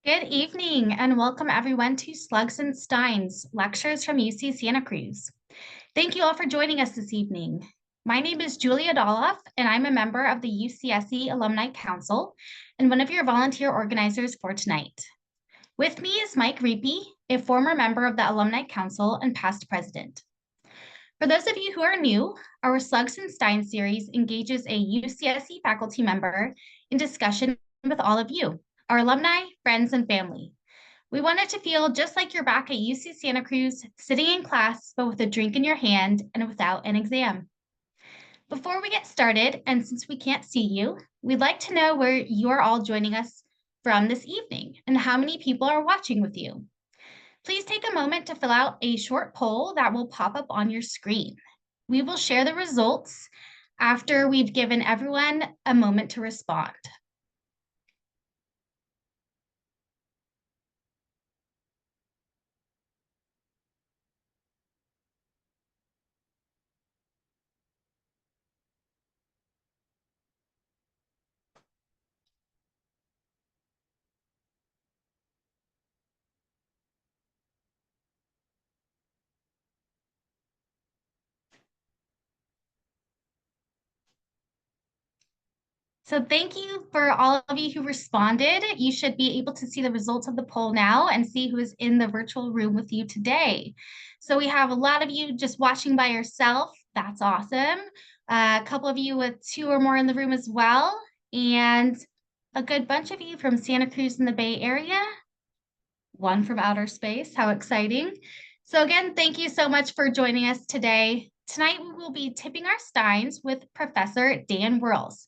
Good evening and welcome everyone to Slugs and Steins, lectures from UC Santa Cruz. Thank you all for joining us this evening. My name is Julia Doloff and I'm a member of the UCSC Alumni Council and one of your volunteer organizers for tonight. With me is Mike Reapy, a former member of the Alumni Council and past president. For those of you who are new, our Slugs and Steins series engages a UCSC faculty member in discussion with all of you, our alumni, friends, and family. We want it to feel just like you're back at UC Santa Cruz, sitting in class, but with a drink in your hand and without an exam. Before we get started, and since we can't see you, we'd like to know where you are all joining us from this evening and how many people are watching with you. Please take a moment to fill out a short poll that will pop up on your screen. We will share the results after we've given everyone a moment to respond. So thank you for all of you who responded. You should be able to see the results of the poll now and see who is in the virtual room with you today. So we have a lot of you just watching by yourself. That's awesome. A couple of you with 2 or more in the room as well. And a good bunch of you from Santa Cruz in the Bay Area. 1 from outer space. How exciting. So again, thank you so much for joining us today. Tonight, we will be tipping our steins with Professor Dan Wirls,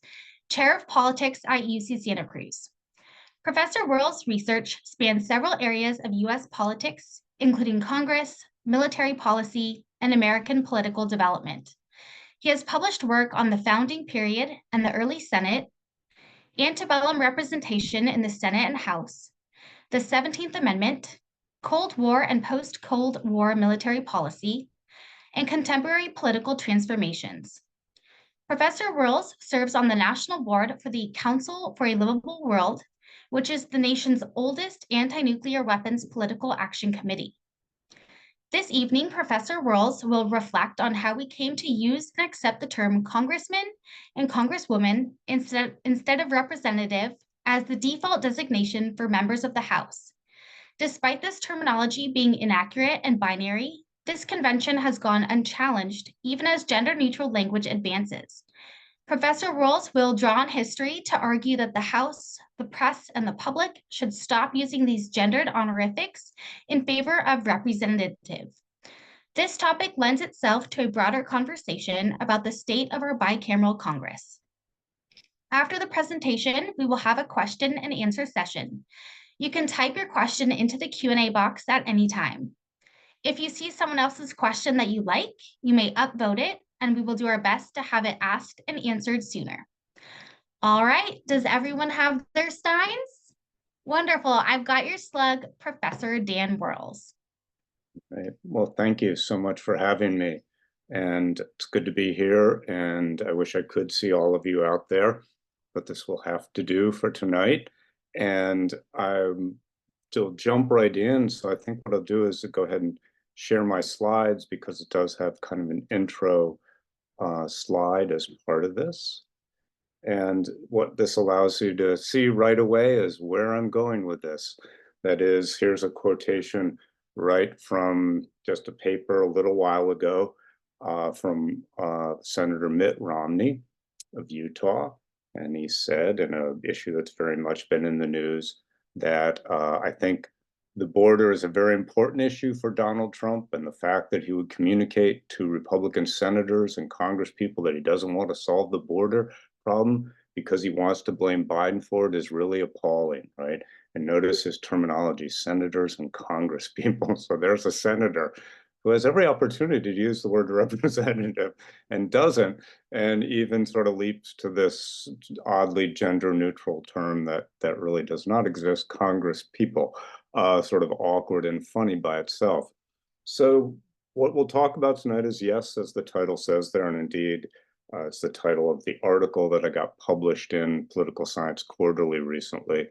Chair of Politics at UC Santa Cruz. Professor Wirls' research spans several areas of U.S. politics, including Congress, military policy, and American political development. He has published work on the founding period and the early Senate, antebellum representation in the Senate and House, the 17th Amendment, Cold War and post-Cold War military policy, and contemporary political transformations. Professor Wirls serves on the National Board for the Council for a Livable World, which is the nation's oldest anti-nuclear weapons political action committee. This evening, Professor Wirls will reflect on how we came to use and accept the term congressman and congresswoman instead of representative as the default designation for members of the House. Despite this terminology being inaccurate and binary, this convention has gone unchallenged, even as gender-neutral language advances. Professor Wirls will draw on history to argue that the House, the press, and the public should stop using these gendered honorifics in favor of representative. This topic lends itself to a broader conversation about the state of our bicameral Congress. After the presentation, we will have a question and answer session. You can type your question into the Q&A box at any time. If you see someone else's question that you like, you may upvote it, and we will do our best to have it asked and answered sooner. All right, does everyone have their steins? Wonderful, I've got your slug, Professor Dan Wirls. Right. Well, thank you so much for having me. And it's good to be here. And I wish I could see all of you out there, but this will have to do for tonight. And I'll jump right in. So I think what I'll do is to go ahead and share my slides because it does have kind of an intro slide as part of this. And what this allows you to see right away is where I'm going with this. That is, here's a quotation right from just a paper a little while ago from Senator Mitt Romney of Utah. And he said, in an issue that's very much been in the news, that I think the border is a very important issue for Donald Trump, and the fact that he would communicate to Republican senators and Congress people that he doesn't want to solve the border problem because he wants to blame Biden for it is really appalling, right? And notice his terminology, senators and Congress people. So there's a senator who has every opportunity to use the word representative and doesn't, and even sort of leaps to this oddly gender neutral term that really does not exist, Congress people, sort of awkward and funny by itself. So what we'll talk about tonight is, yes, as the title says there, and indeed, it's the title of the article that I got published in Political Science Quarterly recently,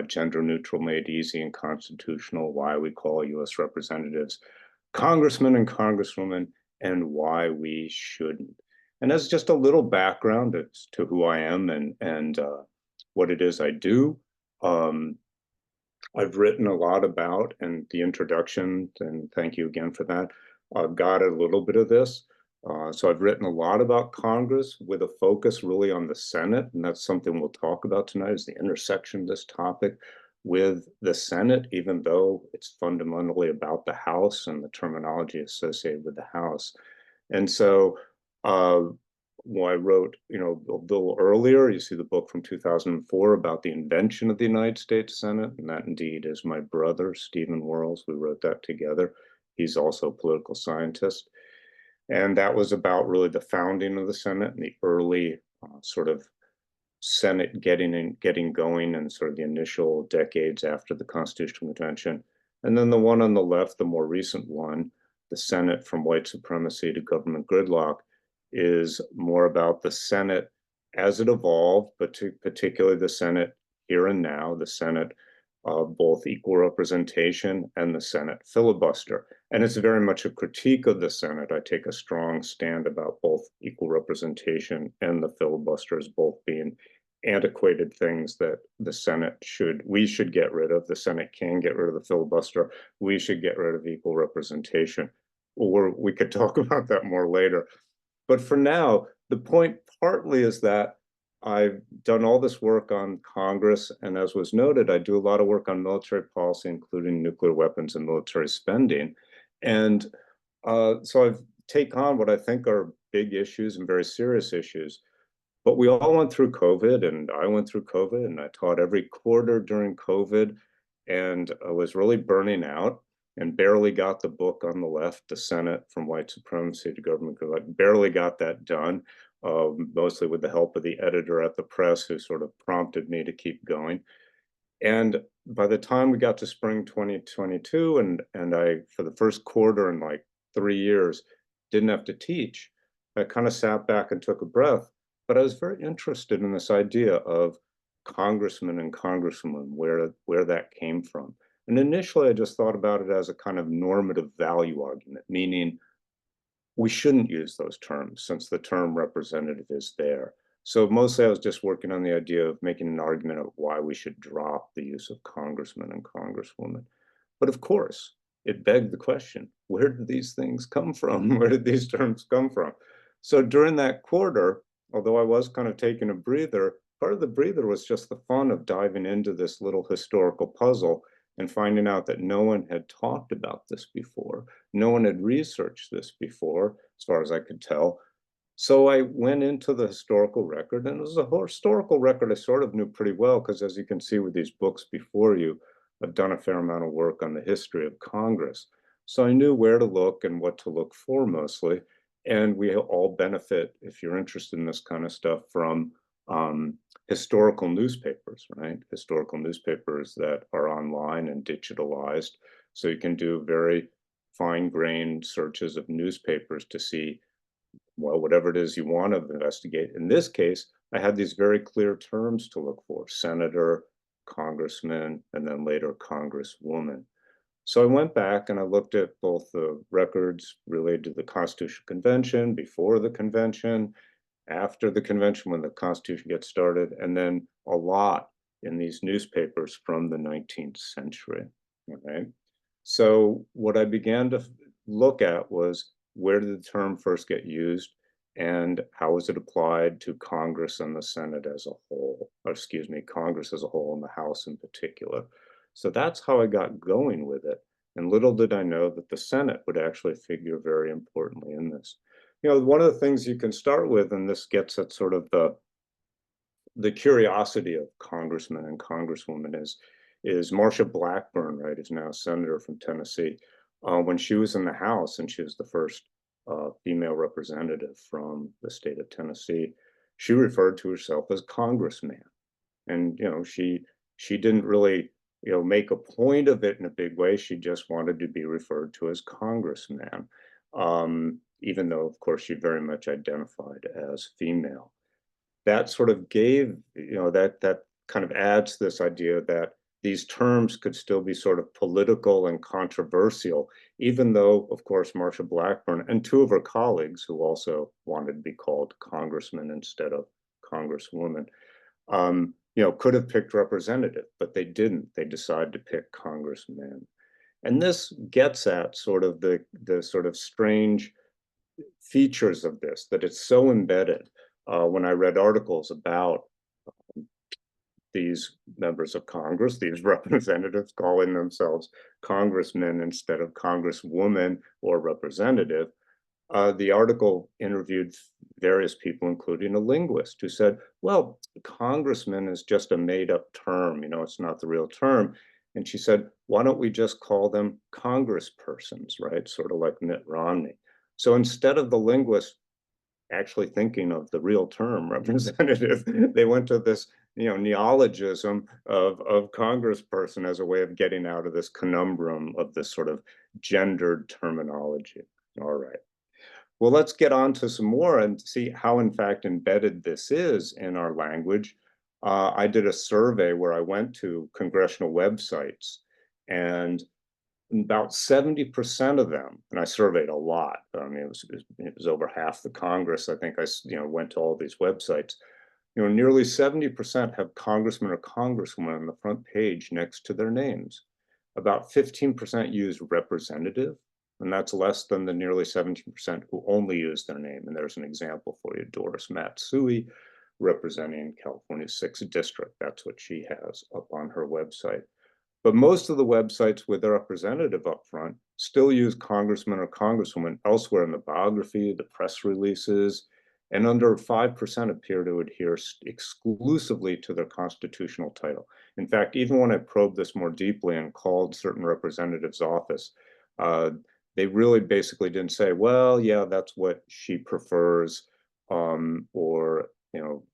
gender neutral, made easy, and constitutional, why we call U.S. representatives congressmen and congresswomen, and why we shouldn't. And as just a little background as to who I am and what it is I do, I've written a lot about, and the introduction, and thank you again for that, got a little bit of this. So I've written a lot about Congress with a focus really on the Senate, and that's something we'll talk about tonight, is the intersection of this topic with the Senate, even though it's fundamentally about the House and the terminology associated with the House. And so well, I wrote, a little earlier, you see the book from 2004 about the invention of the United States Senate, and that indeed is my brother, Stephen Wirls. We wrote that together. He's also a political scientist. And that was about really the founding of the Senate and the early sort of Senate getting going and sort of the initial decades after the Constitutional Convention. And then the one on the left, the more recent one, the Senate from white supremacy to government gridlock, is more about the Senate as it evolved, but particularly the Senate here and now, the Senate of both equal representation and the Senate filibuster. And it's very much a critique of the Senate. I take a strong stand about both equal representation and the filibuster as both being antiquated things that we should get rid of. The Senate can get rid of the filibuster. We should get rid of equal representation. Or we could talk about that more later. But for now, the point partly is that I've done all this work on Congress, and as was noted, I do a lot of work on military policy, including nuclear weapons and military spending. And so I've taken on what I think are big issues and very serious issues. But we all went through COVID, and I went through COVID, and I taught every quarter during COVID, and I was really burning out and barely got the book on the left, The Senate from White Supremacy to Government Gridlock, barely got that done, mostly with the help of the editor at the press who sort of prompted me to keep going. And by the time we got to spring 2022, and I, for the first quarter in like 3 years, didn't have to teach, I kind of sat back and took a breath. But I was very interested in this idea of congressmen and congresswomen, where that came from. And initially, I just thought about it as a kind of normative value argument, meaning we shouldn't use those terms since the term representative is there. So mostly I was just working on the idea of making an argument of why we should drop the use of congressman and congresswoman. But of course, it begged the question, where did these things come from? Where did these terms come from? So during that quarter, although I was kind of taking a breather, part of the breather was just the fun of diving into this little historical puzzle and finding out that no one had talked about this before. No one had researched this before, as far as I could tell. So I went into the historical record, and it was a historical record I sort of knew pretty well, because as you can see with these books before you, I've done a fair amount of work on the history of Congress. So I knew where to look and what to look for mostly. And we all benefit, if you're interested in this kind of stuff, from historical newspapers, right? Historical newspapers that are online and digitalized. So you can do very fine-grained searches of newspapers to see, well, whatever it is you want to investigate. In this case, I had these very clear terms to look for: senator, congressman, and then later congresswoman. So I went back and I looked at both the records related to the Constitutional Convention, before the convention, after the convention when the Constitution gets started, and then a lot in these newspapers from the 19th century. Okay. So what I began to look at was, where did the term first get used, and how was it applied to Congress and the Senate as a whole, or excuse me, Congress as a whole and the House in particular. So that's how I got going with it. And little did I know that the Senate would actually figure very importantly in this. One of the things you can start with, and this gets at sort of the curiosity of congressmen and congresswomen, is Marsha Blackburn, right, is now a senator from Tennessee. When she was in the House, and she was the first female representative from the state of Tennessee, she referred to herself as congressman. And she didn't really make a point of it in a big way. She just wanted to be referred to as congressman, even though, of course, she very much identified as female. That sort of gave, that kind of adds this idea that these terms could still be sort of political and controversial, even though, of course, Marsha Blackburn and two of her colleagues who also wanted to be called congressman instead of congresswoman, could have picked representative, but they didn't. They decided to pick congressman. And this gets at sort of the sort of strange features of this, that it's so embedded. When I read articles about these members of Congress, these representatives calling themselves congressmen instead of congresswoman or representative, the article interviewed various people, including a linguist, who said, well, congressman is just a made up term, it's not the real term. And she said, why don't we just call them congresspersons, right? Sort of like Mitt Romney. So instead of the linguist actually thinking of the real term representative, they went to this neologism of congressperson as a way of getting out of this conundrum of this sort of gendered terminology. All right. Well, let's get on to some more and see how, in fact, embedded this is in our language. I did a survey where I went to congressional websites, and about 70% of them, and I surveyed a lot. I mean, it was over half the Congress. I think I went to all these websites. Nearly 70% have congressman or congresswoman on the front page next to their names. About 15% use representative, and that's less than the nearly 17% who only use their name. And there's an example for you, Doris Matsui, representing California's 6th district. That's what she has up on her website. But most of the websites with a representative up front still use congressman or congresswoman elsewhere in the biography, the press releases, and under 5% appear to adhere exclusively to their constitutional title. In fact, even when I probed this more deeply and called certain representatives' office, they really basically didn't say, well, yeah, that's what she prefers, or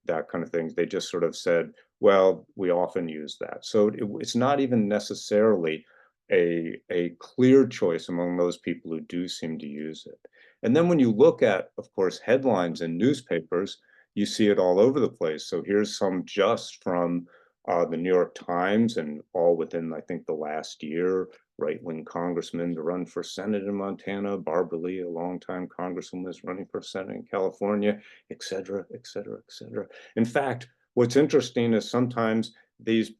that kind of thing. They just sort of said, well, we often use that. So it's not even necessarily a clear choice among those people who do seem to use it. And then when you look at, of course, headlines in newspapers, you see it all over the place. So here's some just from the New York Times, and all within, I think, the last year. Right-wing congressman to run for Senate in Montana, Barbara Lee, a longtime congresswoman, is running for Senate in California, et cetera, et cetera, et cetera. In fact, what's interesting is sometimes these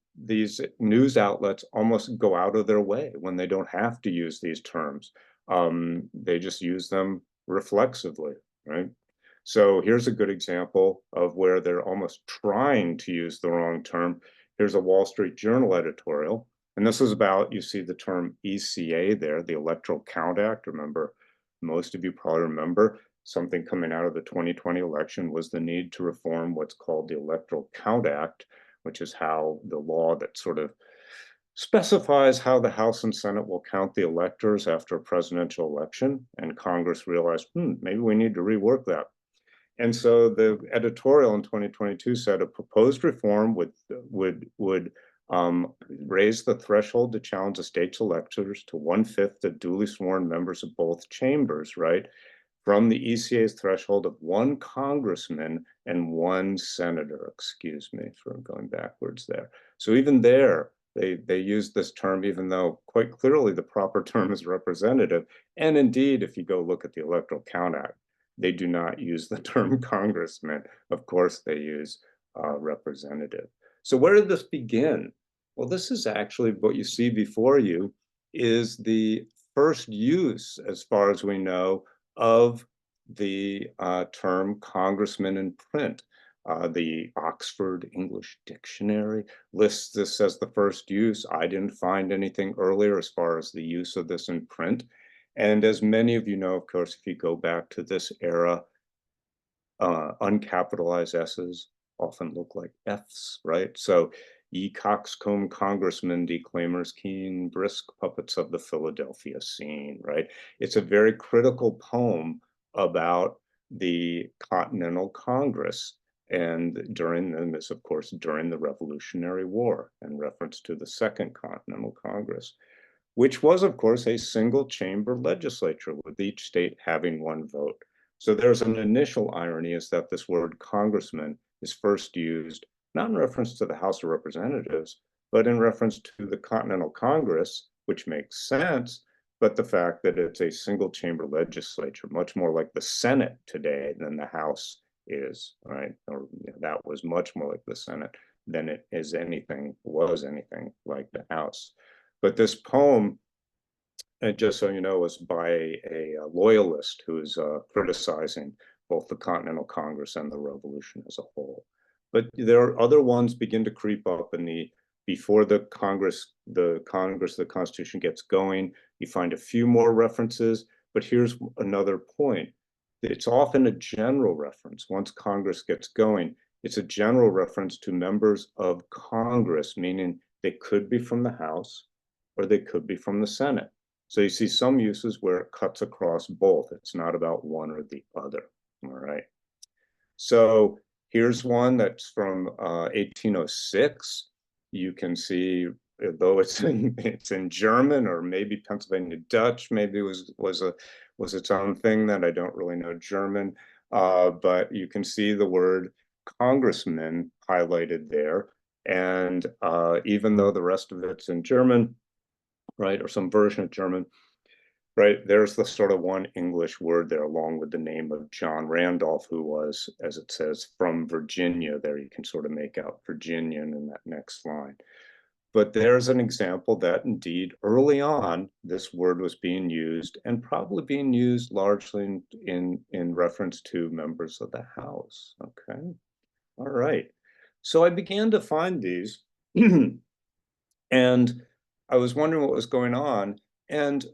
news outlets almost go out of their way when they don't have to use these terms. They just use them reflexively, right? So here's a good example of where they're almost trying to use the wrong term. Here's a Wall Street Journal editorial. And this is about, you see the term ECA there, the Electoral Count Act. Remember, most of you probably remember, something coming out of the 2020 election was the need to reform what's called the Electoral Count Act, which is how the law that sort of specifies how the House and Senate will count the electors after a presidential election. And Congress realized, maybe we need to rework that. And so the editorial in 2022 said a proposed reform would raise the threshold to challenge a state's electors to 1/5 of duly sworn members of both chambers, right? From the ECA's threshold of 1 congressman and 1 senator. Excuse me for going backwards there. So even there, they use this term, even though quite clearly the proper term is representative. And indeed, if you go look at the Electoral Count Act, they do not use the term congressman. Of course, they use representative. So where did this begin? Well, this is actually what you see before you is the first use, as far as we know, of the term congressman in print. The Oxford English Dictionary lists this as the first use. I didn't find anything earlier as far as the use of this in print. And as many of you know, of course, if you go back to this era, uncapitalized S's often look like F's, right? So, ye coxcomb congressmen, declaimers keen, brisk puppets of the Philadelphia scene, right? It's a very critical poem about the Continental Congress. And this, of course, during the Revolutionary War, in reference to the Second Continental Congress, which was, of course, a single chamber legislature with each state having 1 vote. So there's an initial irony is that this word congressman is first used not in reference to the House of Representatives, but in reference to the Continental Congress, which makes sense, but the fact that it's a single chamber legislature, much more like the Senate today than the House is, right? Or that was much more like the Senate than it is anything, was anything like the House. But this poem, and just so you know, was by a loyalist who is criticizing both the Continental Congress and the Revolution as a whole. But there are other ones begin to creep up in the before the Constitution gets going. You find a few more references, but here's another point. It's often a general reference. Once Congress gets going, it's a general reference to members of Congress, meaning they could be from the House or they could be from the Senate. So you see some uses where it cuts across both. It's not about one or the other, all right? So here's one that's from 1806. You can see, though it's in German or maybe Pennsylvania Dutch, maybe it was its own thing that I don't really know German, but you can see the word congressman highlighted there. And even though the rest of it's in German, right, or some version of German, right, there's the sort of one English word there along with the name of John Randolph, who was, as it says, from Virginia. There you can sort of make out Virginian in that next line. But there's an example that indeed early on, this word was being used and probably being used largely in reference to members of the House, okay? All right, so I began to find these and I was wondering what was going on, and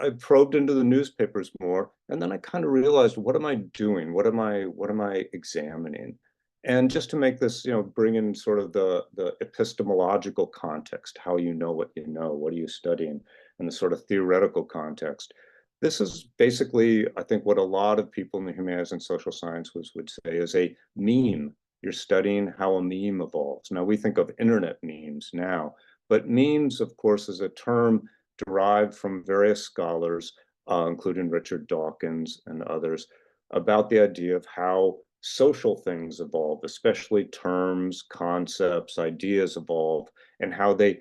I probed into the newspapers more, and then I kind of realized, what am I doing? What am I examining? And just to make this, bring in sort of the epistemological context, how you know what you know, what are you studying, and the sort of theoretical context. This is basically, I think, what a lot of people in the humanities and social sciences would say is a meme. You're studying how a meme evolves. Now, we think of internet memes now, but memes, of course, is a term derived from various scholars, including Richard Dawkins and others, about the idea of how social things evolve, especially terms, concepts, ideas evolve, and how they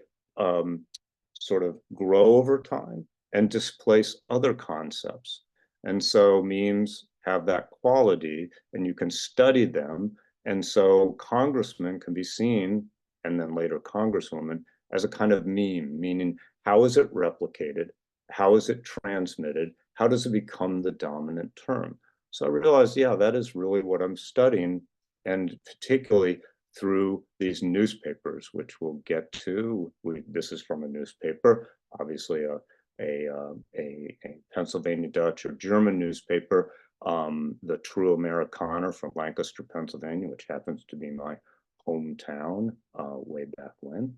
sort of grow over time and displace other concepts. And so memes have that quality, and you can study them. And so congressmen can be seen, and then later congresswoman, as a kind of meme, meaning how is it replicated? How is it transmitted? How does it become the dominant term? So I realized, yeah, that is really what I'm studying, and particularly through these newspapers, which we'll get to. This is from a newspaper, obviously a Pennsylvania Dutch or German newspaper, the True Americaner from Lancaster, Pennsylvania, which happens to be my hometown way back when.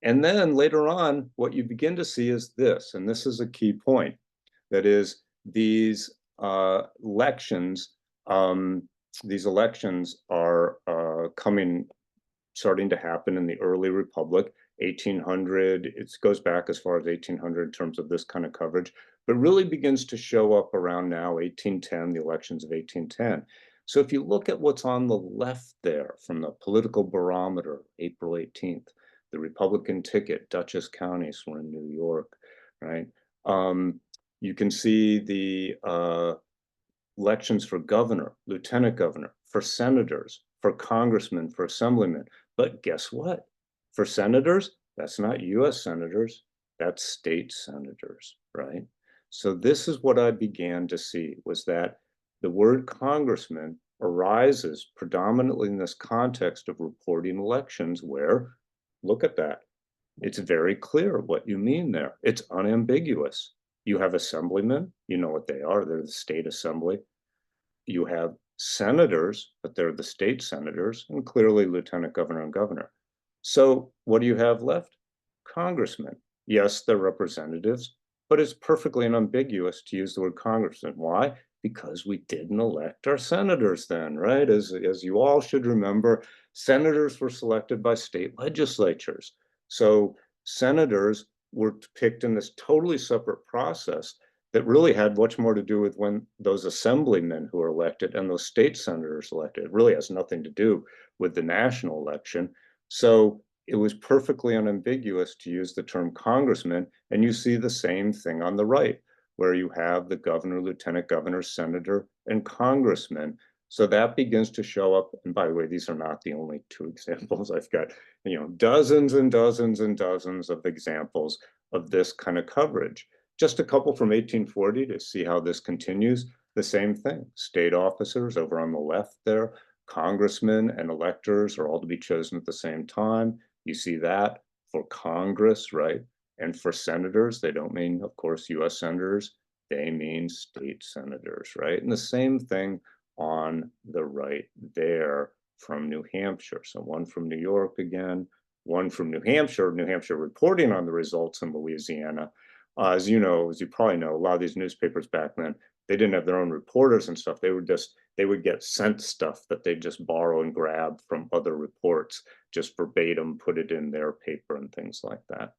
And then later on, what you begin to see is this, and this is a key point, that is these elections are starting to happen in the early Republic, 1800, it goes back as far as 1800 in terms of this kind of coverage, but really begins to show up around now, 1810, the elections of 1810. So if you look at what's on the left there from the political barometer, April 18th, the Republican ticket, Dutchess counties were in New York, right? You can see the elections for governor, lieutenant governor, for senators, for congressmen, for assemblymen. But guess what? For senators, that's not US senators, that's state senators, right? So this is what I began to see, was that the word congressman arises predominantly in this context of reporting elections where, look at that, it's very clear what you mean there. It's unambiguous. You have assemblymen, you know what they are, they're the state assembly. You have senators, but they're the state senators, and clearly lieutenant governor and governor. So what do you have left? Congressmen. Yes, they're representatives, but it's perfectly unambiguous to use the word congressman. Why? Because we didn't elect our senators then, right? As you all should remember, senators were selected by state legislatures. So senators were picked in this totally separate process that really had much more to do with when those assemblymen who are elected and those state senators elected. It really has nothing to do with the national election. So it was perfectly unambiguous to use the term congressman, and you see the same thing on the right, where you have the governor, lieutenant governor, senator, and congressman. So that begins to show up. And by the way, these are not the only two examples. I've got, dozens and dozens and dozens of examples of this kind of coverage. Just a couple from 1840 to see how this continues. The same thing. State officers over on the left there, congressmen and electors are all to be chosen at the same time. You see that for Congress, right? And for senators, they don't mean, of course, US senators, they mean state senators, right? And the same thing on the right there from New Hampshire. So one from New York again, one from New Hampshire reporting on the results in Louisiana. As you know, as you probably know, a lot of these newspapers back then, they didn't have their own reporters and stuff. They would get sent stuff that they just borrow and grab from other reports, just verbatim, put it in their paper and things like that.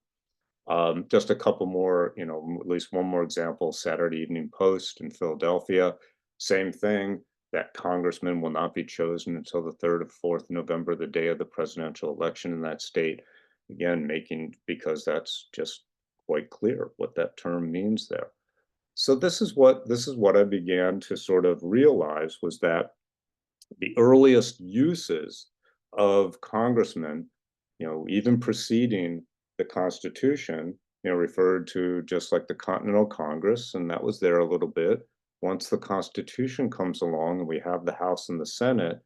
Just a couple more, at least one more example, Saturday Evening Post in Philadelphia, same thing, that congressman will not be chosen until the 3rd or 4th November, the day of the presidential election in that state. Again, because that's just quite clear what that term means there. So this is what I began to sort of realize, was that the earliest uses of congressmen, even preceding the Constitution, referred to just like the Continental Congress, and that was there a little bit. Once the Constitution comes along and we have the House and the Senate,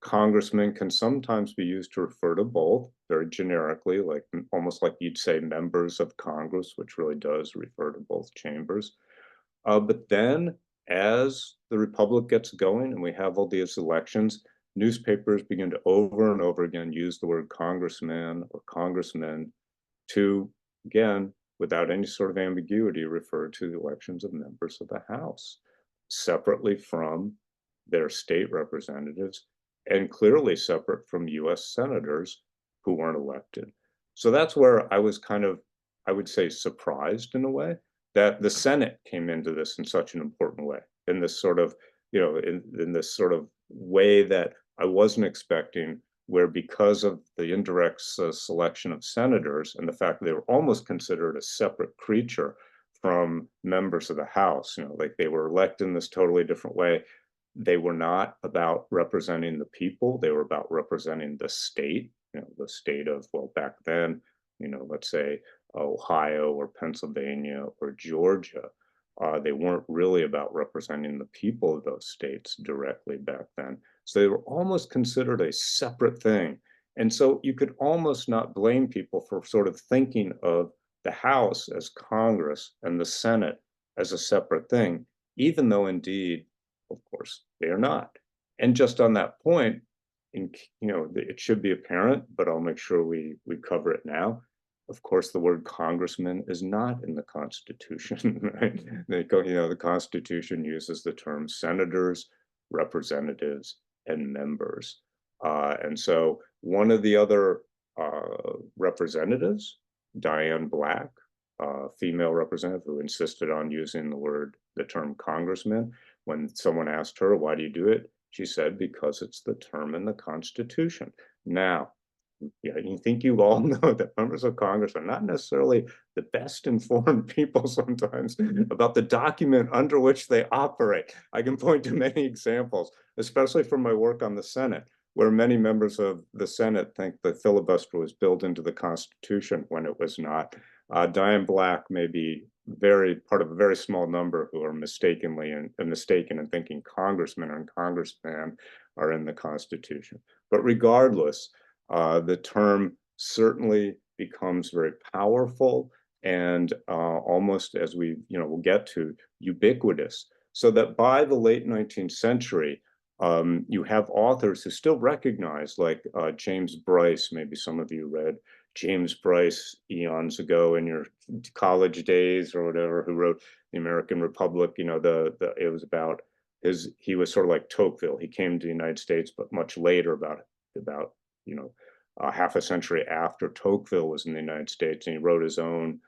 congressmen can sometimes be used to refer to both very generically, like almost like you'd say members of Congress, which really does refer to both chambers. But then as the republic gets going and we have all these elections, newspapers begin to over and over again use the word congressman or congressman to, again, without any sort of ambiguity, refer to the elections of members of the House, separately from their state representatives and clearly separate from US senators who weren't elected. So that's where I was kind of, I would say, surprised in a way that the Senate came into this in such an important way, in this sort of, in this sort of way that I wasn't expecting, where because of the indirect selection of senators and the fact that they were almost considered a separate creature from members of the House, like they were elected in this totally different way. They were not about representing the people, they were about representing the state, the state of, well, back then, let's say Ohio or Pennsylvania or Georgia. They weren't really about representing the people of those states directly back then. So they were almost considered a separate thing. And so you could almost not blame people for sort of thinking of the House as Congress and the Senate as a separate thing, even though indeed, of course, they are not. And just on that point, it should be apparent, but I'll make sure we cover it now. Of course, the word congressman is not in the Constitution, right? The Constitution uses the term senators, representatives, and members. And so one of the other representatives, Diane Black, female representative who insisted on using the term congressman, when someone asked her, why do you do it? She said, because it's the term in the Constitution. Now, you think you all know that members of Congress are not necessarily the best informed people sometimes about the document under which they operate. I can point to many examples, especially from my work on the Senate, where many members of the Senate think the filibuster was built into the Constitution when it was not. Diane Black may be part of a very small number who are mistaken in thinking congressman and congressman are in the Constitution. But regardless, the term certainly becomes very powerful and almost, as we'll get to, ubiquitous. So that by the late 19th century, you have authors who still recognize, like James Bryce, maybe some of you read James Bryce eons ago in your college days or whatever, who wrote The American Republic. It was about he was sort of like Tocqueville. He came to the United States, but much later, about half a century after Tocqueville was in the United States, and he wrote his own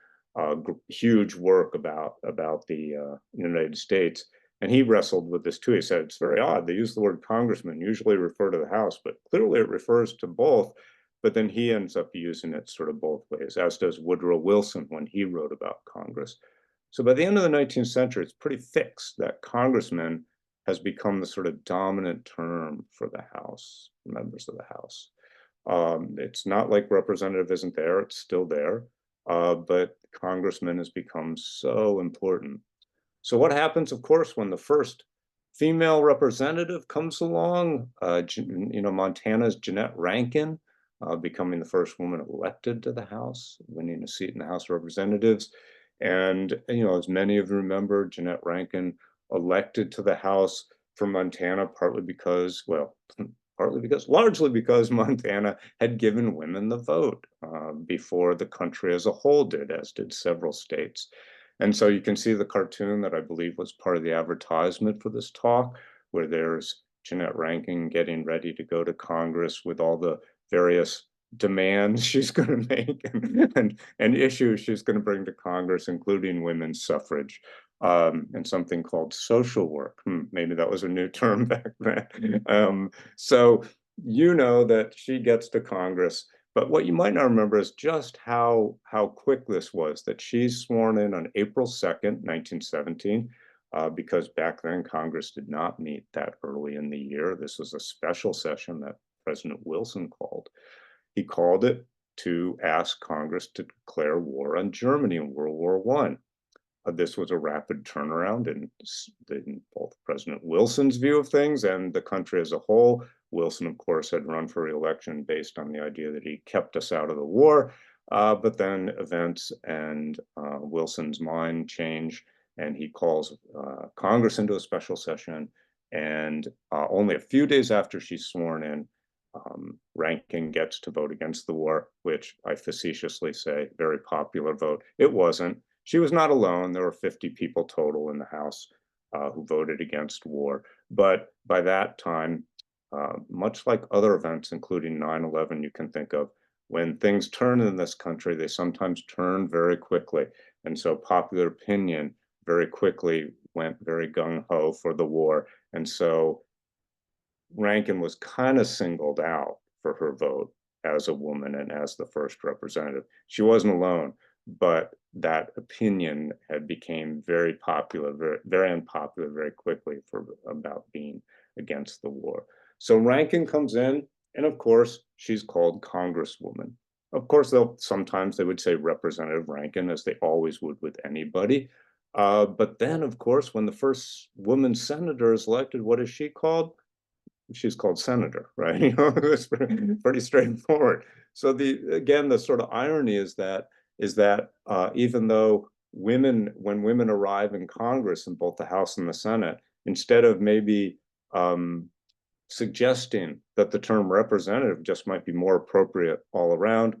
huge work about the United States. And he wrestled with this too. He said, it's very odd. They use the word congressman, usually refer to the House, but clearly it refers to both. but then he ends up using it sort of both ways, as does Woodrow Wilson when he wrote about Congress. So by the end of the 19th century, it's pretty fixed that congressman has become the sort of dominant term for the House, members of the House. It's not like representative isn't there, it's still there, but congressman has become so important. So what happens, of course, when the first female representative comes along? Montana's Jeanette Rankin, becoming the first woman elected to the House, winning a seat in the House of Representatives. And, as many of you remember, Jeanette Rankin elected to the House from Montana, largely because Montana had given women the vote before the country as a whole did, as did several states. And so you can see the cartoon that I believe was part of the advertisement for this talk, where there's Jeanette Rankin getting ready to go to Congress with all the various demands she's going to make and issues she's going to bring to Congress, including women's suffrage and something called social work. Maybe that was a new term back then. So that she gets to Congress. But what you might not remember is just how quick this was, that she's sworn in on April 2nd, 1917, because back then Congress did not meet that early in the year. This was a special session that President Wilson called. He called it to ask Congress to declare war on Germany in World War I. This was a rapid turnaround in both President Wilson's view of things and the country as a whole. Wilson, of course, had run for re-election based on the idea that he kept us out of the war. But then events and Wilson's mind change, and he calls Congress into a special session. And only a few days after she's sworn in, Rankin gets to vote against the war, which I facetiously say, very popular vote. It wasn't. She was not alone. There were 50 people total in the House who voted against war. But by that time, much like other events, including 9/11, you can think of, when things turn in this country, they sometimes turn very quickly. And so popular opinion very quickly went very gung-ho for the war. And so Rankin was kind of singled out for her vote as a woman and as the first representative. She wasn't alone, but that opinion had became very popular, very, very unpopular very quickly about being against the war. So Rankin comes in, and of course, she's called Congresswoman. Of course, sometimes they would say Representative Rankin, as they always would with anybody. But then, of course, when the first woman senator is elected, what is she called? She's called senator, right? It's pretty straightforward. So the sort of irony is that even though when women arrive in Congress in both the House and the Senate, instead of maybe suggesting that the term representative just might be more appropriate all around,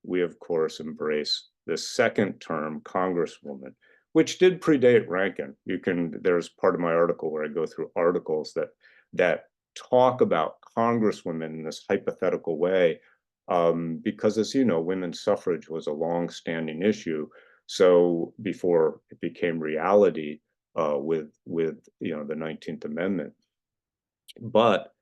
we of course embrace the second term, congresswoman, which did predate Rankin. There's part of my article where I go through articles that talk about congresswomen in this hypothetical way, because, as you know, women's suffrage was a long-standing issue. So before it became reality with the 19th Amendment. But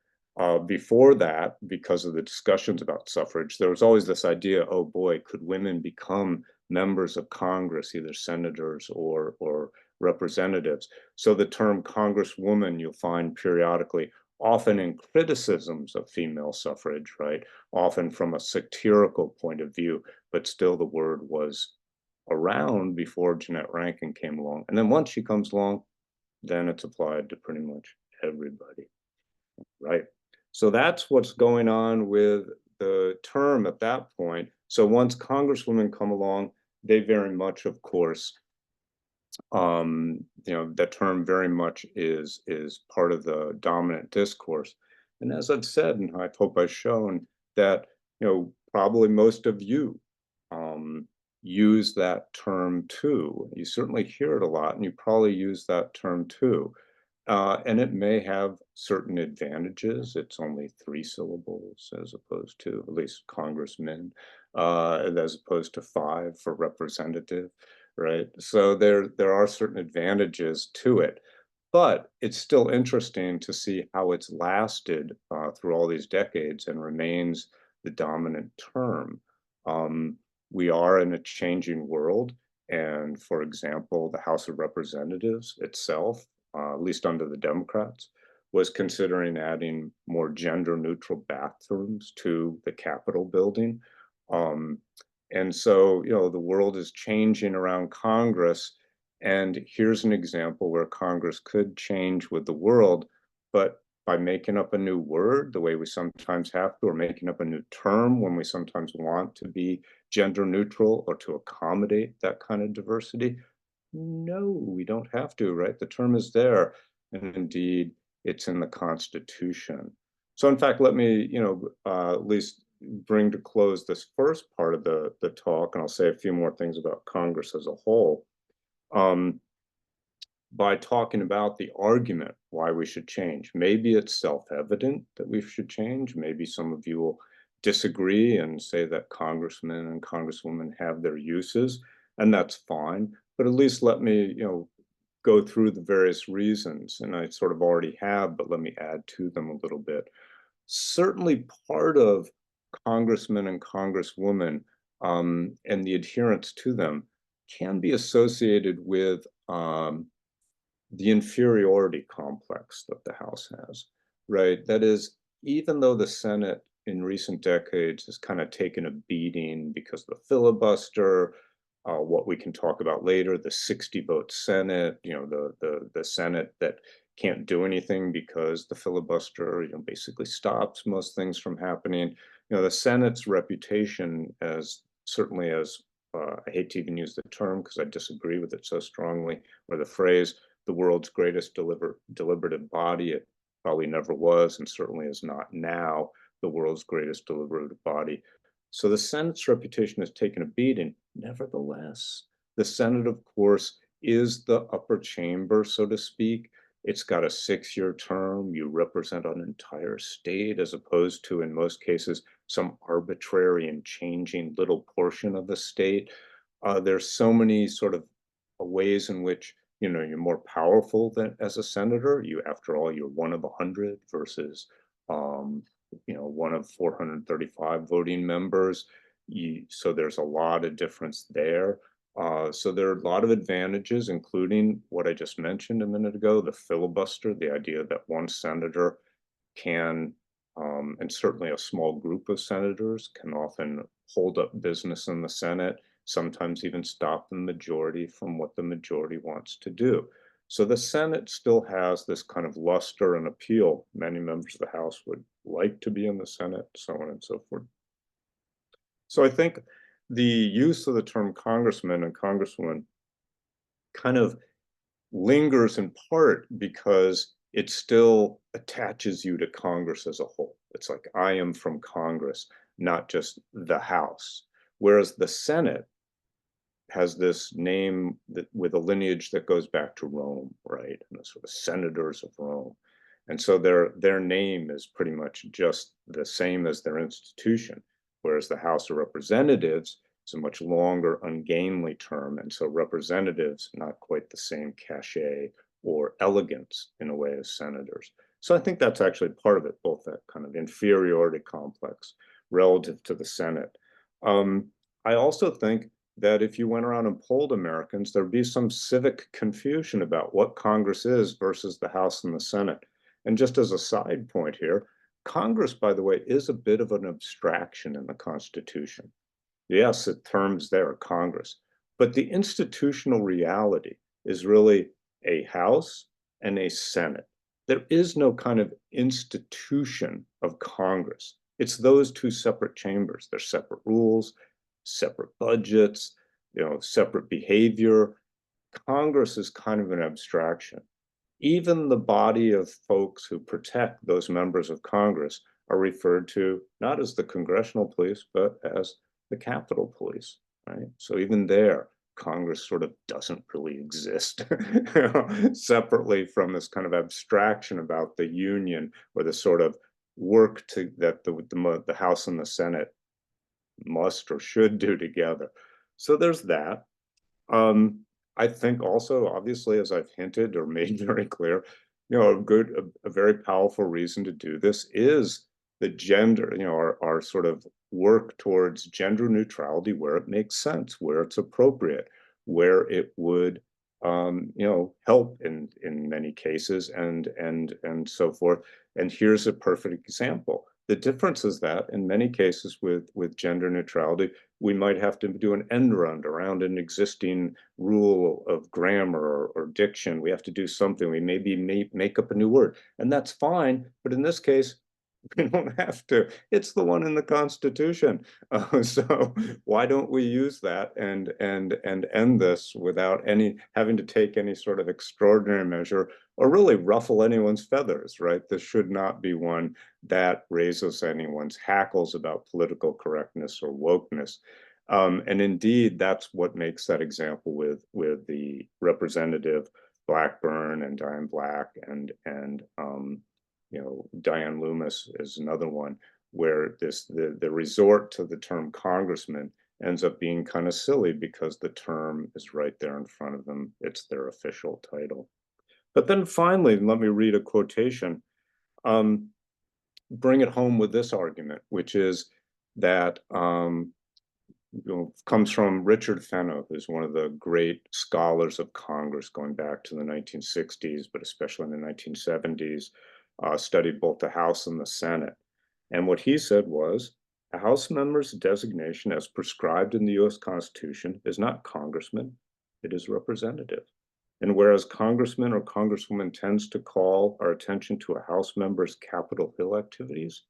before that, because of the discussions about suffrage, there was always this idea, oh boy, could women become members of Congress, either senators or representatives? So the term congresswoman you'll find periodically, often in criticisms of female suffrage, right? Often from a satirical point of view, but still the word was around before Jeanette Rankin came along. And then once she comes along, then it's applied to pretty much everybody, right? So that's what's going on with the term at that point. So once congresswomen come along, they very much, of course, that term very much is part of the dominant discourse. And as I've said, and I hope I've shown that, probably most of you use that term too. You certainly hear it a lot, and you probably use that term too. And it may have certain advantages. It's only 3 syllables as opposed to, at least congressman, as opposed to 5 for representative, right? So there are certain advantages to it, but it's still interesting to see how it's lasted through all these decades and remains the dominant term. We are in a changing world. And for example, the House of Representatives itself, at least under the Democrats, was considering adding more gender neutral bathrooms to the Capitol building. Um, and so, the world is changing around Congress. And here's an example where Congress could change with the world, but by making up a new word, the way we sometimes have to, or making up a new term when we sometimes want to be gender neutral or to accommodate that kind of diversity. No, we don't have to, right? The term is there. And indeed, it's in the Constitution. So in fact, let me, at least bring to close this first part of the talk, and I'll say a few more things about Congress as a whole. By talking about the argument why we should change. Maybe it's self-evident that we should change. Maybe some of you will disagree and say that congressmen and congresswomen have their uses, and that's fine. But at least let me, go through the various reasons, and I sort of already have, but let me add to them a little bit. Certainly part of congressmen and congresswomen and the adherence to them can be associated with the inferiority complex that the House has, right? That is, even though the Senate in recent decades has kind of taken a beating because of the filibuster, what we can talk about later, the 60-vote Senate, the Senate that can't do anything because the filibuster, basically stops most things from happening. The Senate's reputation as certainly as I hate to even use the term because I disagree with it so strongly, or the phrase, the world's greatest deliberative body. It probably never was, and certainly is not now, the world's greatest deliberative body. So the Senate's reputation has taken a beating. Nevertheless, the Senate, of course, is the upper chamber, so to speak. It's got a 6-year term. You represent an entire state as opposed to, in most cases, some arbitrary and changing little portion of the state. There's so many sort of ways in which you're more powerful than as a senator. After all, you're one of 100 versus, one of 435 voting members. So there's a lot of difference there. So there are a lot of advantages, including what I just mentioned a minute ago, the filibuster, the idea that one senator can, and certainly a small group of senators can often hold up business in the Senate, sometimes even stop the majority from what the majority wants to do. So the Senate still has this kind of luster and appeal. Many members of the House would like to be in the Senate, so on and so forth. So I think the use of the term congressman and congresswoman kind of lingers in part because it still attaches you to Congress as a whole. It's like, I am from Congress, not just the House. Whereas the Senate has this name with a lineage that goes back to Rome, right? And the sort of senators of Rome. And so their name is pretty much just the same as their institution, whereas the House of Representatives is a much longer, ungainly term. And so representatives, not quite the same cachet or elegance in a way as senators. So I think that's actually part of it, both that kind of inferiority complex relative to the Senate. I also think that if you went around and polled Americans, there'd be some civic confusion about what Congress is versus the House and the Senate. And just as a side point here, Congress, by the way, is a bit of an abstraction in the Constitution. Yes, the terms there are Congress, but the institutional reality is really a House and a Senate. There is no kind of institution of Congress. It's those two separate chambers. There's separate rules, separate budgets, separate behavior. Congress is kind of an abstraction. Even the body of folks who protect those members of Congress are referred to not as the congressional police, but as the Capitol Police, right? So even there, Congress sort of doesn't really exist separately from this kind of abstraction about the union or the sort of work that the House and the Senate must or should do together. So there's that. I think also, obviously, as I've hinted or made very clear, a very powerful reason to do this is the gender, our sort of work towards gender neutrality where it makes sense, where it's appropriate, where it would help in many cases, and so forth. And here's a perfect example. The difference is that in many cases with gender neutrality, we might have to do an end run around an existing rule of grammar or diction. We have to do something. We maybe make up a new word, and that's fine. But in this case, we don't have to. It's the one in the Constitution. So why don't we use that and end this without any having to take any sort of extraordinary measure or really ruffle anyone's feathers, right? This should not be one that raises anyone's hackles about political correctness or wokeness. And indeed, that's what makes that example with the Representative Blackburn and Diane Black and Diane Loomis is another one where the resort to the term congressman ends up being kind of silly because the term is right there in front of them. It's their official title. But then finally, let me read a quotation. Bring it home with this argument, which is that comes from Richard Fenno, who's one of the great scholars of Congress going back to the 1960s, but especially in the 1970s, studied both the House and the Senate. And what he said was, a House member's designation as prescribed in the US Constitution is not congressman, it is representative. And whereas congressman or congresswoman tends to call our attention to a House member's Capitol Hill activities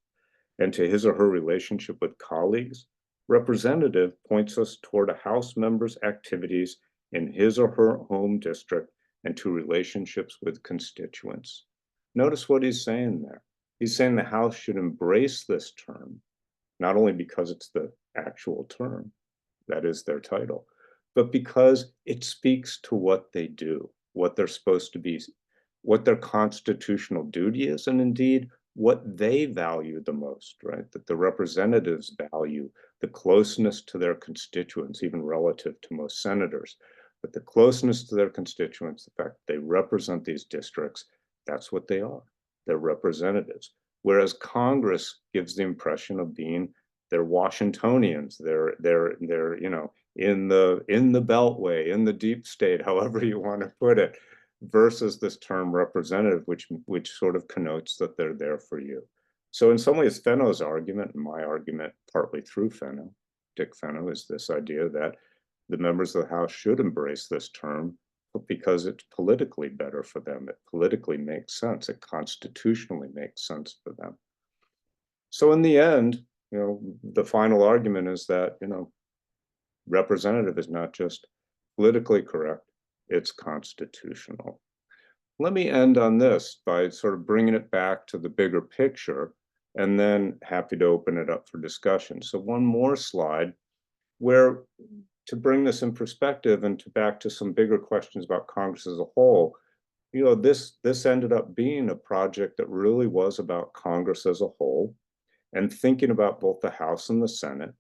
and to his or her relationship with colleagues, representative points us toward a House member's activities in his or her home district and to relationships with constituents. Notice what he's saying there. He's saying the House should embrace this term, not only because it's the actual term, that is their title, but because it speaks to what they do, what they're supposed to be, what their constitutional duty is, and indeed what they value the most, right? That the representatives value the closeness to their constituents, even relative to most senators, but the closeness to their constituents, the fact they represent these districts, that's what they are. They're representatives. Whereas Congress gives the impression of being they're Washingtonians, they're in the beltway, in the deep state, however you want to put it, versus this term representative, which sort of connotes that they're there for you. So in some ways, Fenno's argument, and my argument partly through Fenno, Dick Fenno, is this idea that the members of the House should embrace this term because it's politically better for them. It politically makes sense. It constitutionally makes sense for them. So in the end, the final argument is that, representative is not just politically correct, it's constitutional. Let me end on this by sort of bringing it back to the bigger picture, and then happy to open it up for discussion. So one more slide where, to bring this in perspective and back to some bigger questions about Congress as a whole, this ended up being a project that really was about Congress as a whole and thinking about both the House and the Senate.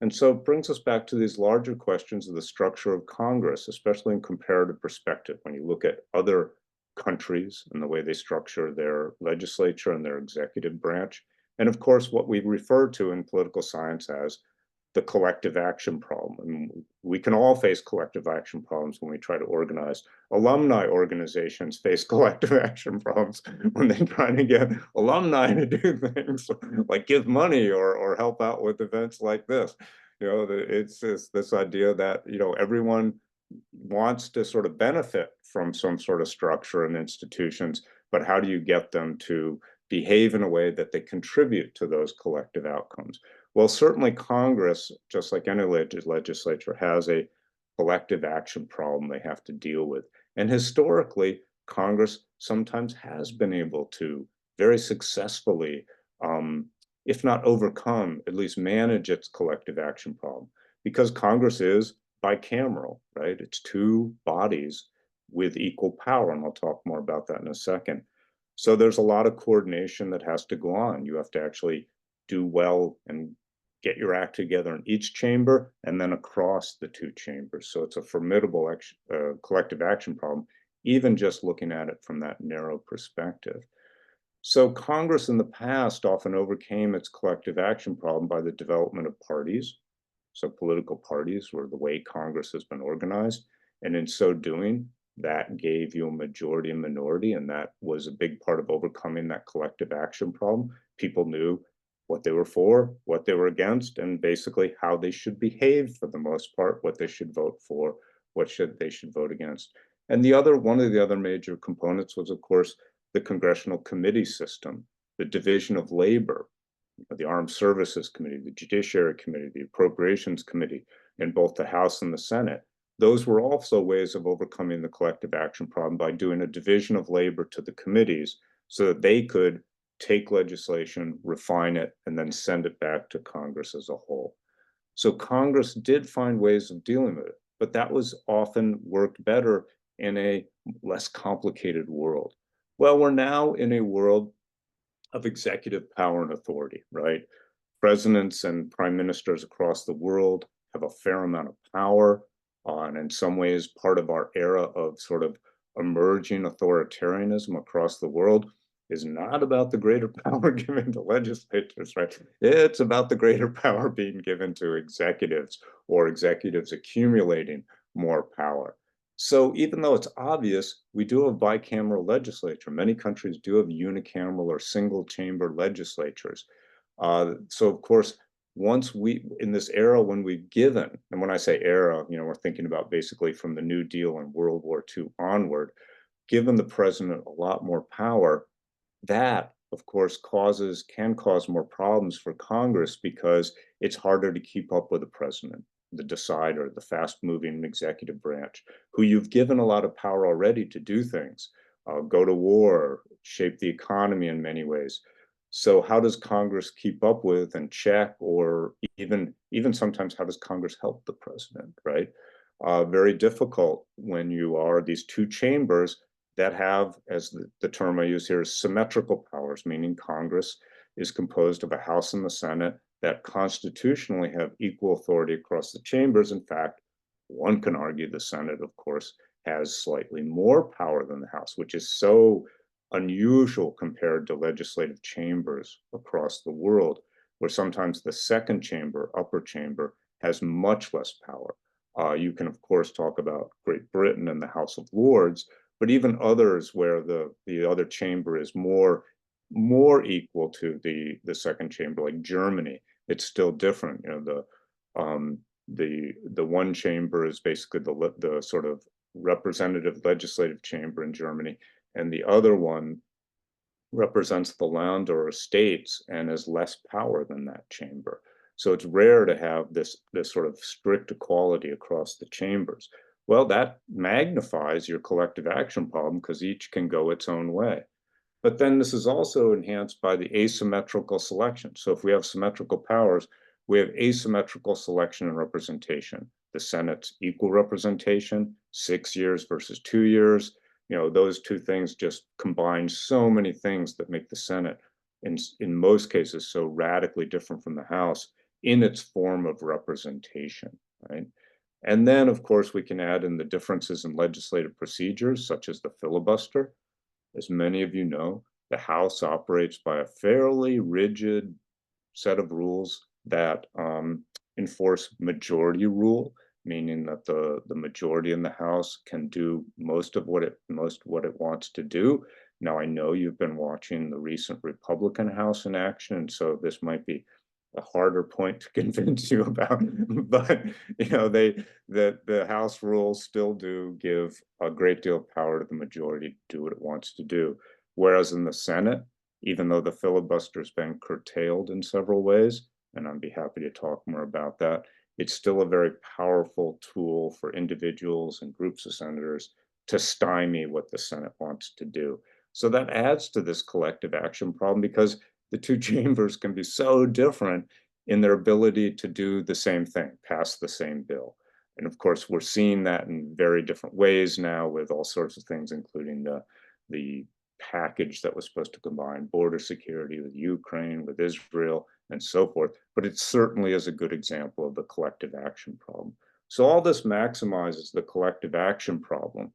And so it brings us back to these larger questions of the structure of Congress, especially in comparative perspective. When you look at other countries and the way they structure their legislature and their executive branch, and of course, what we refer to in political science as the collective action problem. And we can all face collective action problems when we try to organize. Alumni organizations face collective action problems when they're trying to get alumni to do things like give money or help out with events like this. It's this idea that, everyone wants to sort of benefit from some sort of structure and institutions, but how do you get them to behave in a way that they contribute to those collective outcomes? Well, certainly Congress, just like any legislature, has a collective action problem they have to deal with. And historically, Congress sometimes has been able to very successfully, if not overcome, at least manage its collective action problem, because Congress is bicameral, right? It's two bodies with equal power, and I'll talk more about that in a second. So there's a lot of coordination that has to go on. You have to actually do well and get your act together in each chamber and then across the two chambers. So it's a formidable collective action problem, even just looking at it from that narrow perspective. So Congress in the past often overcame its collective action problem by the development of parties. So political parties were the way Congress has been organized. And in so doing, that gave you a majority and minority. And that was a big part of overcoming that collective action problem. People knew what they were for, what they were against, and basically how they should behave for the most part, what they should vote for, they should vote against. And one of the other major components was, of course, the congressional committee system, the division of labor, the Armed Services Committee, the Judiciary Committee, the Appropriations Committee in both the House and the Senate. Those were also ways of overcoming the collective action problem by doing a division of labor to the committees so that they could take legislation, refine it, and then send it back to Congress as a whole. So Congress did find ways of dealing with it, but that was often worked better in a less complicated world. Well, we're now in a world of executive power and authority, right? Presidents and prime ministers across the world have a fair amount of power, and in some ways, part of our era of sort of emerging authoritarianism across the world is not about the greater power given to legislators, right? It's about the greater power being given to executives or executives accumulating more power. So even though it's obvious, we do have bicameral legislature. Many countries do have unicameral or single chamber legislatures. So of course, in this era when we've given, and when I say era, we're thinking about basically from the New Deal and World War II onward, given the president a lot more power, that of course can cause more problems for Congress because it's harder to keep up with the president, the decider, the fast-moving executive branch, who you've given a lot of power already to do things, go to war, shape the economy in many ways. So how does Congress keep up with and check, or even sometimes how does Congress help the president, right? Very difficult when you are these two chambers that have, as the term I use here, is symmetrical powers, meaning Congress is composed of a House and the Senate that constitutionally have equal authority across the chambers. In fact, one can argue the Senate, of course, has slightly more power than the House, which is so unusual compared to legislative chambers across the world, where sometimes the second chamber, upper chamber, has much less power. You can, of course, talk about Great Britain and the House of Lords, but even others where the other chamber is more equal to the second chamber, like Germany, it's still different. The one chamber is basically the sort of representative legislative chamber in Germany, and the other one represents the land or estates and has less power than that chamber. So it's rare to have this sort of strict equality across the chambers. Well, that magnifies your collective action problem because each can go its own way. But then this is also enhanced by the asymmetrical selection. So if we have symmetrical powers, we have asymmetrical selection and representation. The Senate's equal representation, 6 years versus 2 years. Those two things just combine so many things that make the Senate, in most cases, so radically different from the House in its form of representation, right? And then, of course, we can add in the differences in legislative procedures, such as the filibuster. As many of you know, the House operates by a fairly rigid set of rules that enforce majority rule, meaning that the majority in the House can do most what it wants to do. Now, I know you've been watching the recent Republican House in action, and so this might be a harder point to convince you about, but the House rules still do give a great deal of power to the majority to do what it wants to do. Whereas in the Senate, even though the filibuster has been curtailed in several ways, and I'd be happy to talk more about that, it's still a very powerful tool for individuals and groups of senators to stymie what the Senate wants to do. So that adds to this collective action problem because the two chambers can be so different in their ability to do the same thing, pass the same bill. And of course, we're seeing that in very different ways now with all sorts of things, including the package that was supposed to combine border security with Ukraine, with Israel, and so forth. But it certainly is a good example of the collective action problem. So all this maximizes the collective action problem.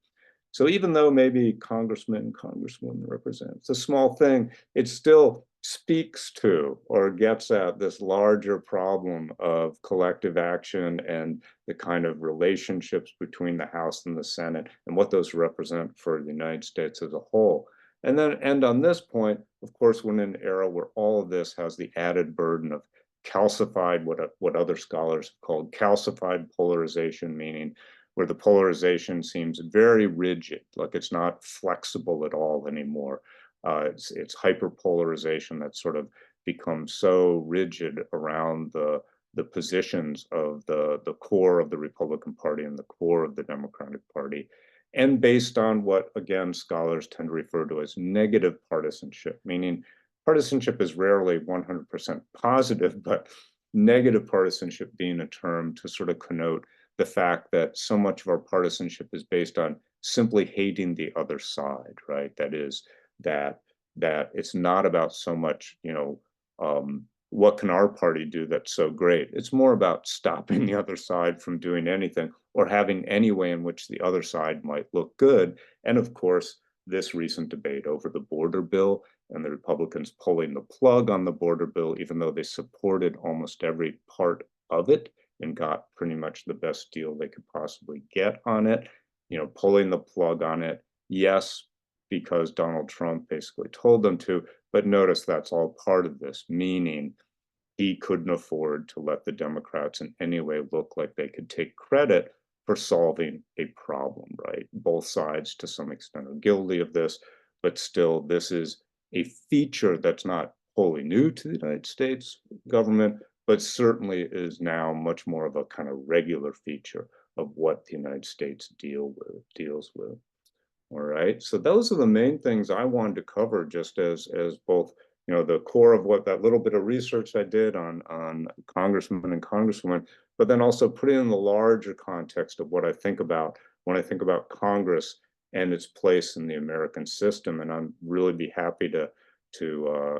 So even though maybe congressman, congresswoman represents a small thing, it still speaks to or gets at this larger problem of collective action and the kind of relationships between the House and the Senate and what those represent for the United States as a whole. And then end on this point, of course, we're in an era where all of this has the added burden of calcified, what other scholars have called calcified polarization, meaning where the polarization seems very rigid, like it's not flexible at all anymore. It's hyperpolarization that sort of becomes so rigid around the positions of the core of the Republican Party and the core of the Democratic Party, and based on what, again, scholars tend to refer to as negative partisanship, meaning partisanship is rarely 100% positive, but negative partisanship being a term to sort of connote the fact that so much of our partisanship is based on simply hating the other side, right? That is, that it's not about so much, what can our party do that's so great? It's more about stopping the other side from doing anything or having any way in which the other side might look good. And of course, this recent debate over the border bill and the Republicans pulling the plug on the border bill, even though they supported almost every part of it and got pretty much the best deal they could possibly get on it, pulling the plug on it, yes, because Donald Trump basically told them to, but notice that's all part of this, meaning he couldn't afford to let the Democrats in any way look like they could take credit for solving a problem, right? Both sides to some extent are guilty of this, but still this is a feature that's not wholly new to the United States government, but certainly is now much more of a kind of regular feature of what the United States deals with. All right, so those are the main things I wanted to cover, just as both, the core of what that little bit of research I did on congressmen and congresswomen, but then also put it in the larger context of what I think about when I think about Congress and its place in the American system. And I'm really be happy to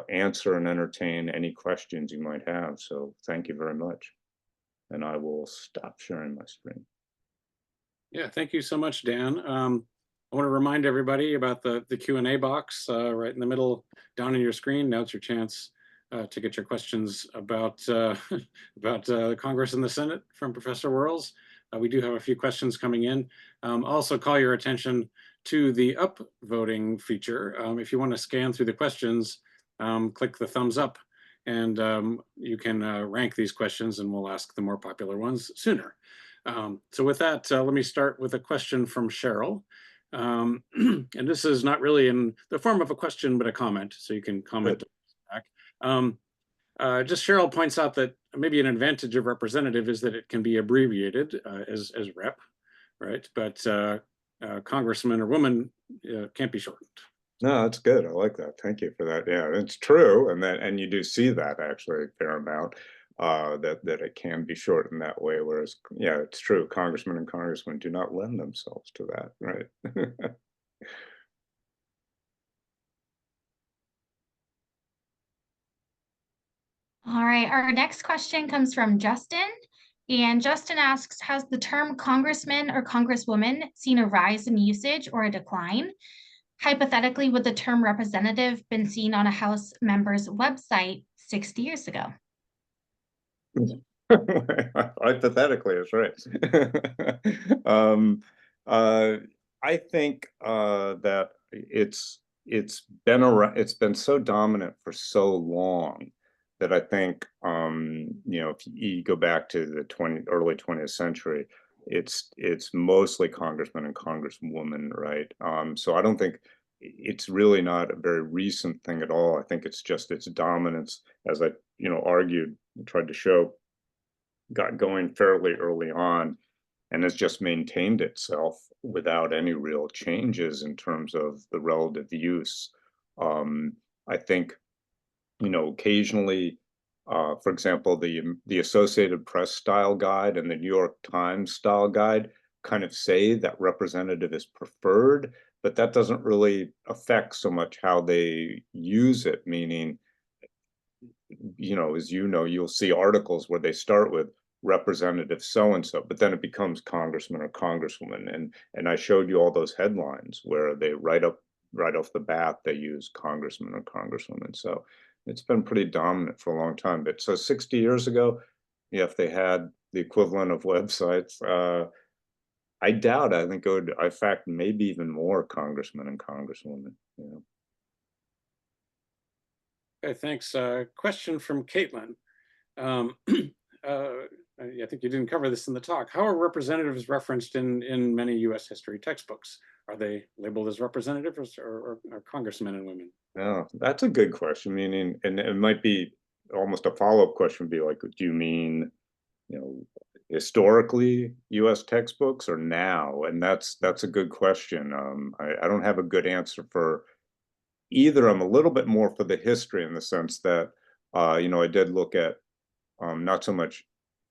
answer and entertain any questions you might have. So thank you very much. And I will stop sharing my screen. Yeah, thank you so much, Dan. I want to remind everybody about the Q&A box right in the middle down on your screen. Now it's your chance to get your questions about Congress and the Senate from Professor Wirls. We do have a few questions coming in. Also call your attention to the upvoting feature. If you want to scan through the questions, click the thumbs up and you can rank these questions and we'll ask the more popular ones sooner. So with that, let me start with a question from Cheryl. And this is not really in the form of a question, but a comment, so you can comment back. Just Cheryl points out that maybe an advantage of representative is that it can be abbreviated as rep, right? But congressman or woman can't be shortened. No, that's good. I like that. Thank you for that. Yeah, it's true, and you do see that actually a fair amount. That it can be shortened that way, whereas, yeah, it's true, congressmen and congresswomen do not lend themselves to that, right? All right, our next question comes from Justin. And Justin asks, has the term congressman or congresswoman seen a rise in usage or a decline? Hypothetically, would the term representative been seen on a House member's website 60 years ago? Hypothetically, it's right. I think that it's been so dominant for so long that I think if you go back to the early 20th century, it's mostly congressman and congresswoman, right? So I don't think it's really not a very recent thing at all. I think it's just its dominance, as I argued, tried to show, got going fairly early on and has just maintained itself without any real changes in terms of the relative use. I think, occasionally, for example, the Associated Press style guide and the New York Times style guide kind of say that representative is preferred, but that doesn't really affect so much how they use it, meaning, as you'll see articles where they start with representative so-and-so, but then it becomes congressman or congresswoman. And I showed you all those headlines where they right off the bat, they use congressman or congresswoman. So it's been pretty dominant for a long time. But so 60 years ago, yeah, if they had the equivalent of websites, I doubt. I think it would, in fact, maybe even more congressmen and congresswomen. You know. Okay, thanks. Question from Caitlin. Um, I think you didn't cover this in the talk. How are representatives referenced in many U.S. history textbooks? Are they labeled as representatives or congressmen and women? Yeah, that's a good question. Meaning, and it might be almost a follow-up question. Would be like, do you mean, you know, historically U.S. textbooks or now? And that's a good question. I don't have a good answer for either. I'm a little bit more for the history in the sense that, you know, I did look at not so much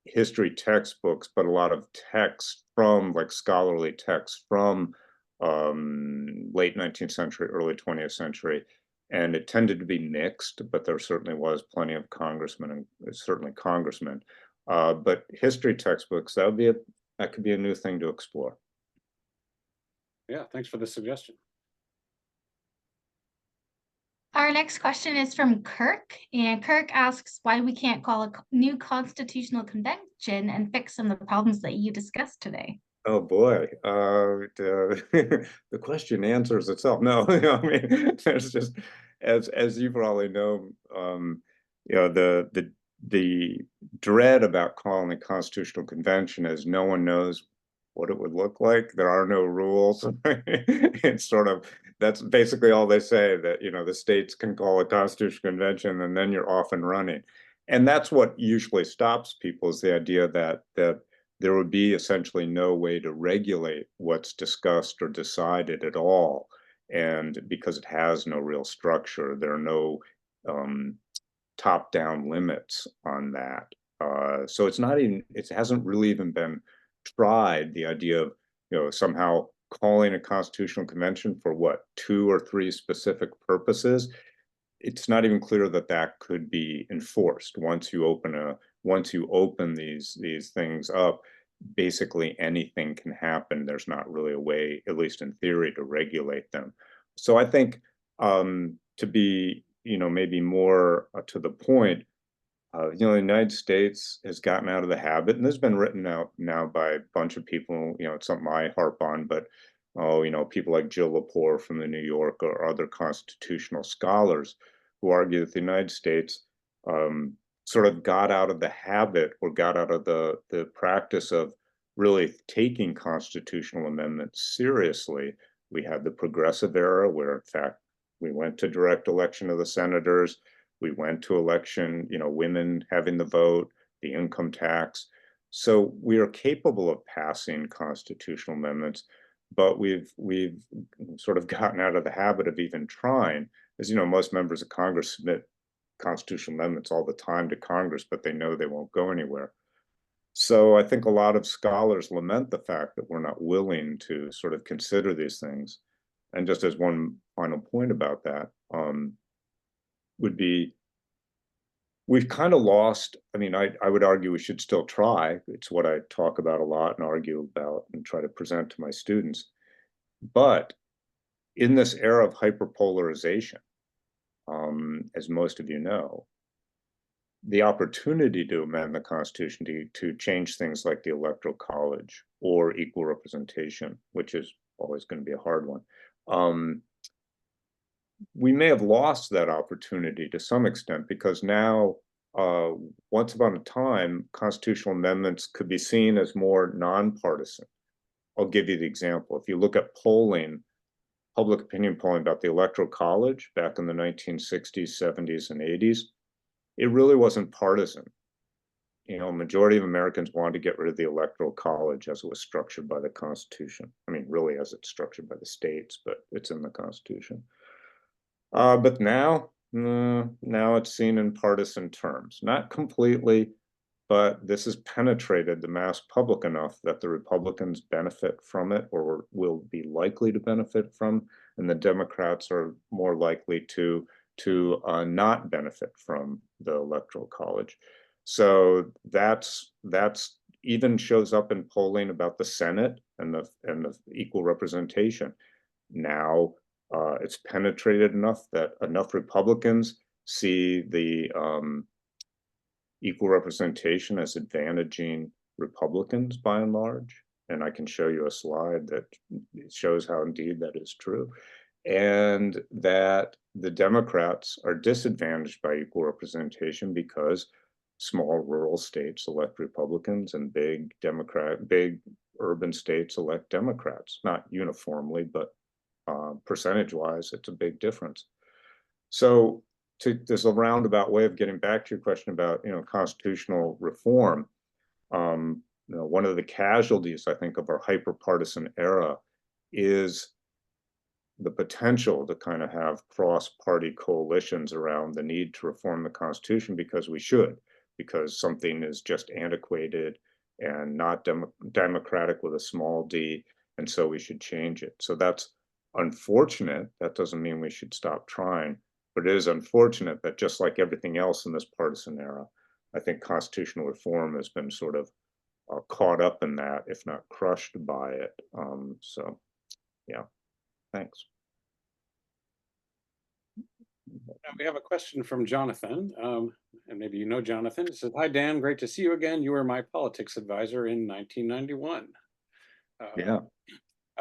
history textbooks, but a lot of text from like scholarly texts from late 19th century, early 20th century. And it tended to be mixed, but there certainly was plenty of congressmen and certainly congressmen. But history textbooks, that could be a new thing to explore. Yeah, thanks for the suggestion. Our next question is from Kirk, and Kirk asks why we can't call a new constitutional convention and fix some of the problems that you discussed today. Oh boy, the question answers itself. No, you know, I mean, there's just as you probably know, you know, the dread about calling a constitutional convention is no one knows what it would look like. There are no rules. It's sort of that's basically all they say, that you know the states can call a constitutional convention and then you're off and running. And that's what usually stops people, is the idea that there would be essentially no way to regulate what's discussed or decided at all. And because it has no real structure, there are no top-down limits on that. So it's not even, it hasn't really even been tried, the idea of, you know, somehow calling a constitutional convention for what, 2 or 3 specific purposes. It's not even clear that that could be enforced. Once you open these things up, basically anything can happen. There's not really a way, at least in theory, to regulate them. So I think to be, you know, maybe more to the point, you know, the United States has gotten out of the habit, and this has been written out now by a bunch of people. You know, it's something I harp on, but you know, people like Jill Lepore from the New York or other constitutional scholars who argue that the United States sort of got out of the habit, or got out of the practice of really taking constitutional amendments seriously. We had the progressive era where, in fact, we went to direct election of the senators. We went to election, you know, women having the vote, the income tax. So we are capable of passing constitutional amendments, but we've sort of gotten out of the habit of even trying. As you know, most members of Congress submit constitutional amendments all the time to Congress, but they know they won't go anywhere. So I think a lot of scholars lament the fact that we're not willing to sort of consider these things. And just as one final point about that, would be, we've kind of lost, I mean, I would argue we should still try. It's what I talk about a lot and argue about and try to present to my students. But in this era of hyperpolarization, as most of you know, the opportunity to amend the Constitution to change things like the Electoral College or equal representation, which is always going to be a hard one, we may have lost that opportunity to some extent, because now, once upon a time, constitutional amendments could be seen as more nonpartisan. I'll give you the example. If you look at polling, public opinion polling about the Electoral College back in the 1960s, 70s, and 80s, it really wasn't partisan. You know, a majority of Americans wanted to get rid of the Electoral College as it was structured by the Constitution. I mean, really as it's structured by the states, but it's in the Constitution. But now it's seen in partisan terms. Not completely, but this has penetrated the mass public enough that the Republicans benefit from it, or will be likely to benefit from, and the Democrats are more likely to not benefit from the Electoral College. So that's even shows up in polling about the Senate and the equal representation. Now it's penetrated enough that enough Republicans see the equal representation as advantaging Republicans by and large. And I can show you a slide that shows how indeed that is true. And that the Democrats are disadvantaged by equal representation because small rural states elect Republicans and big urban states elect Democrats, not uniformly, but percentage-wise, it's a big difference. So there's a roundabout way of getting back to your question about, constitutional reform. One of the casualties, I think, of our hyper-partisan era is the potential to kind of have cross-party coalitions around the need to reform the Constitution because we should, because something is just antiquated and not democratic with a small d, and so we should change it. So that's unfortunate. That doesn't mean we should stop trying, but it is unfortunate that just like everything else in this partisan era, I think constitutional reform has been sort of caught up in that, if not crushed by it. So, yeah. Thanks. Now we have a question from Jonathan, and maybe you know Jonathan. It says, "Hi Dan, great to see you again. You were my politics advisor in 1991. Yeah.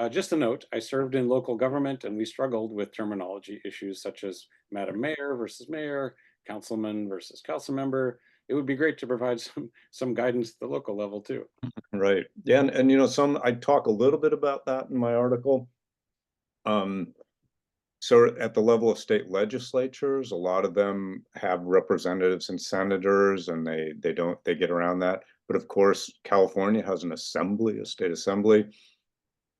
Just a note, I served in local government and we struggled with terminology issues such as Madam Mayor versus Mayor, Councilman versus Council Member. It would be great to provide some guidance at the local level too." Right. Yeah, and I talk a little bit about that in my article. So at the level of state legislatures, a lot of them have representatives and senators, and they get around that. But of course, California has an assembly, a state assembly,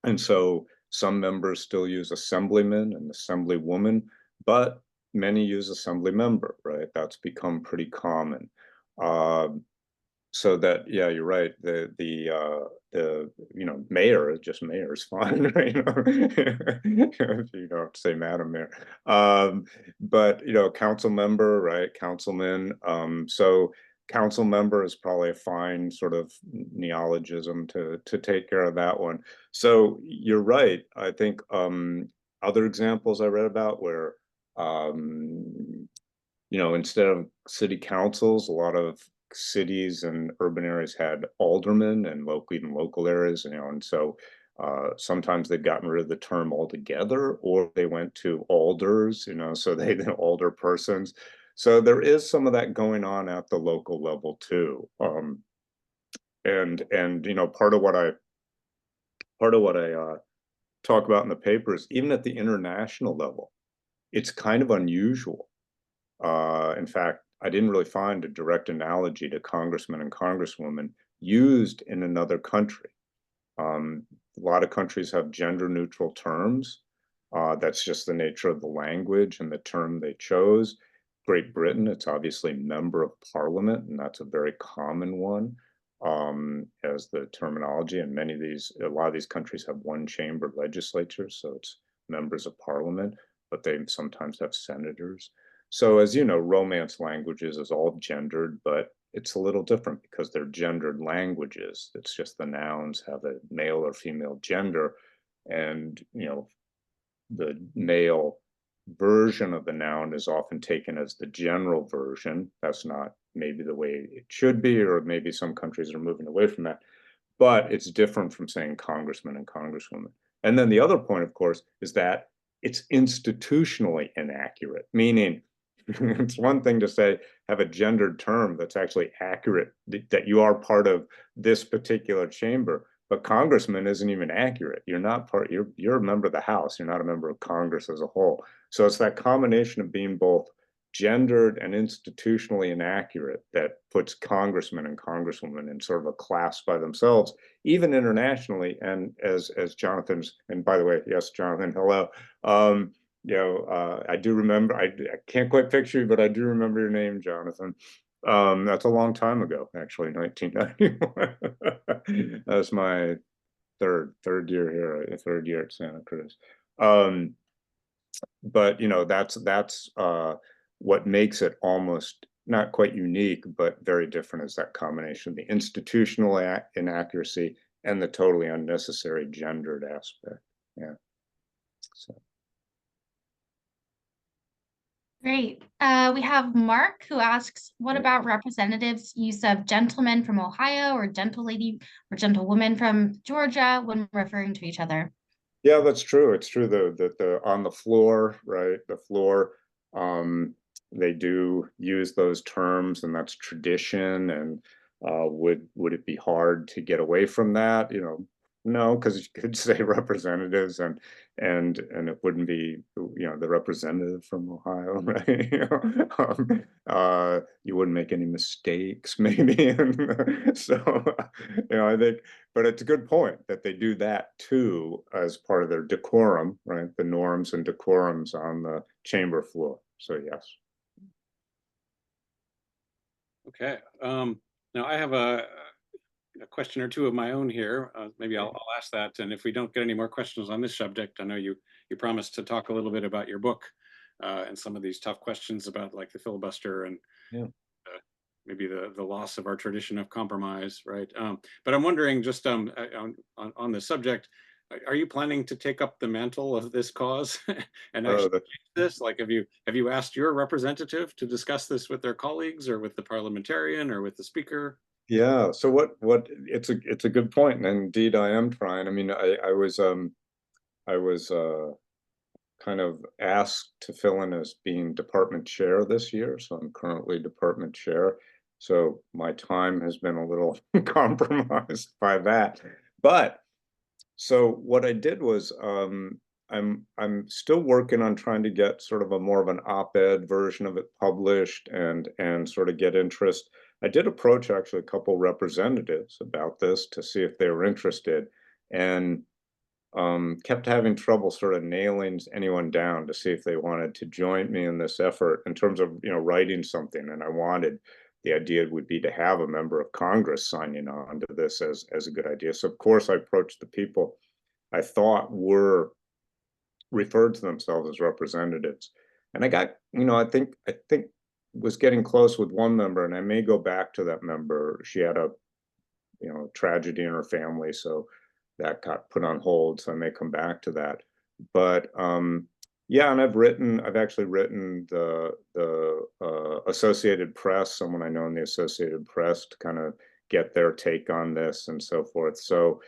and so some members still use assemblyman and assemblywoman, but many use assembly member, right? That's become pretty common. So that, yeah, you're right. The mayor, just mayor is fine, right? If you don't say Madam Mayor. But council member, right? Councilman. So council member is probably a fine sort of neologism to take care of that one. So you're right. I think other examples I read about where instead of city councils, a lot of cities and urban areas had aldermen and even local areas, and so sometimes they've gotten rid of the term altogether, or they went to alders, so they alder persons. So there is some of that going on at the local level too. And part of what I talk about in the paper is even at the international level, it's kind of unusual. In fact, I didn't really find a direct analogy to congressman and congresswoman used in another country. A lot of countries have gender neutral terms. That's just the nature of the language and the term they chose. Great Britain, it's obviously member of parliament, and that's a very common one as the terminology. And a lot of these countries have one chamber legislature, so it's members of parliament, but they sometimes have senators. So as you know, Romance languages is all gendered, but it's a little different because they're gendered languages. It's just the nouns have a male or female gender, and the male version of the noun is often taken as the general version. That's not maybe the way it should be, or maybe some countries are moving away from that. But it's different from saying congressman and congresswoman. And then the other point, of course, is that it's institutionally inaccurate, meaning it's one thing to say have a gendered term that's actually accurate, that you are part of this particular chamber, but congressman isn't even accurate. You're not you're a member of the House. You're not a member of Congress as a whole. So it's that combination of being both gendered and institutionally inaccurate that puts congressman and congresswoman in sort of a class by themselves, even internationally. And as Jonathan's, and by the way, yes, Jonathan, hello. I do remember, I can't quite picture you, but I do remember your name, Jonathan. That's a long time ago, actually, 1991. That's my third year here, third year at Santa Cruz. But that's what makes it almost not quite unique, but very different is that combination, the institutional inaccuracy and the totally unnecessary gendered aspect. Yeah. So. Great. We have Mark who asks, what about representatives' use of gentleman from Ohio or gentle lady or gentlewoman from Georgia when referring to each other? Yeah, that's true. It's true that the on the floor, right? The floor, they do use those terms, and that's tradition. And would it be hard to get away from that? No, because you could say representatives, and it wouldn't be the representative from Ohio, right? You wouldn't make any mistakes, maybe. And so, I think. But it's a good point that they do that too as part of their decorum, right? The norms and decorums on the chamber floor. So yes. Okay. Now I have a question or two of my own here. Maybe I'll ask that. And if we don't get any more questions on this subject, I know you promised to talk a little bit about your book and some of these tough questions about like the filibuster and Yeah. maybe the loss of our tradition of compromise, right? But I'm wondering, just on the subject, are you planning to take up the mantle of this cause and actually change this? Like, have you asked your representative to discuss this with their colleagues or with the parliamentarian or with the speaker? Yeah. So what it's a good point, and indeed I am trying. I mean, I was kind of asked to fill in as being department chair this year, so I'm currently department chair. So my time has been a little compromised by that. But so what I did was I'm still working on trying to get sort of a more of an op-ed version of it published and sort of get interest. I did approach actually a couple representatives about this to see if they were interested, and kept having trouble sort of nailing anyone down to see if they wanted to join me in this effort in terms of writing something. And I wanted, the idea would be to have a member of Congress signing on to this as a good idea. So of course I approached the people I thought were referred to themselves as representatives, and I got I think was getting close with one member, and I may go back to that member. She had a tragedy in her family, so that got put on hold, so I may come back to that. But yeah, and I've actually written the Associated Press, someone I know in the Associated Press, to kind of get their take on this and so forth. So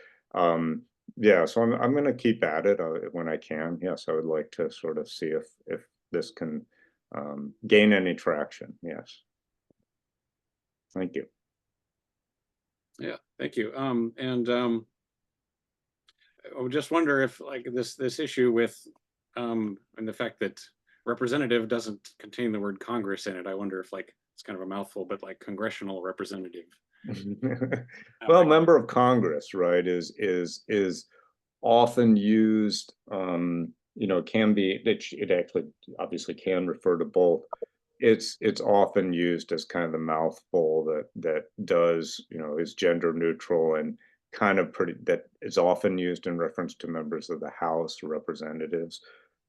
yeah, so I'm going to keep at it when I can. Yes, I would like to sort of see if this can gain any traction. Yes. Thank you. Yeah, thank you. I would just wonder if like this issue with and the fact that representative doesn't contain the word Congress in it. I wonder if like it's kind of a mouthful, but like congressional representative. Well, member of Congress, right, is often used. Can be it actually obviously can refer to both. It's often used as kind of the mouthful that does is gender neutral and kind of that is often used in reference to members of the House or representatives.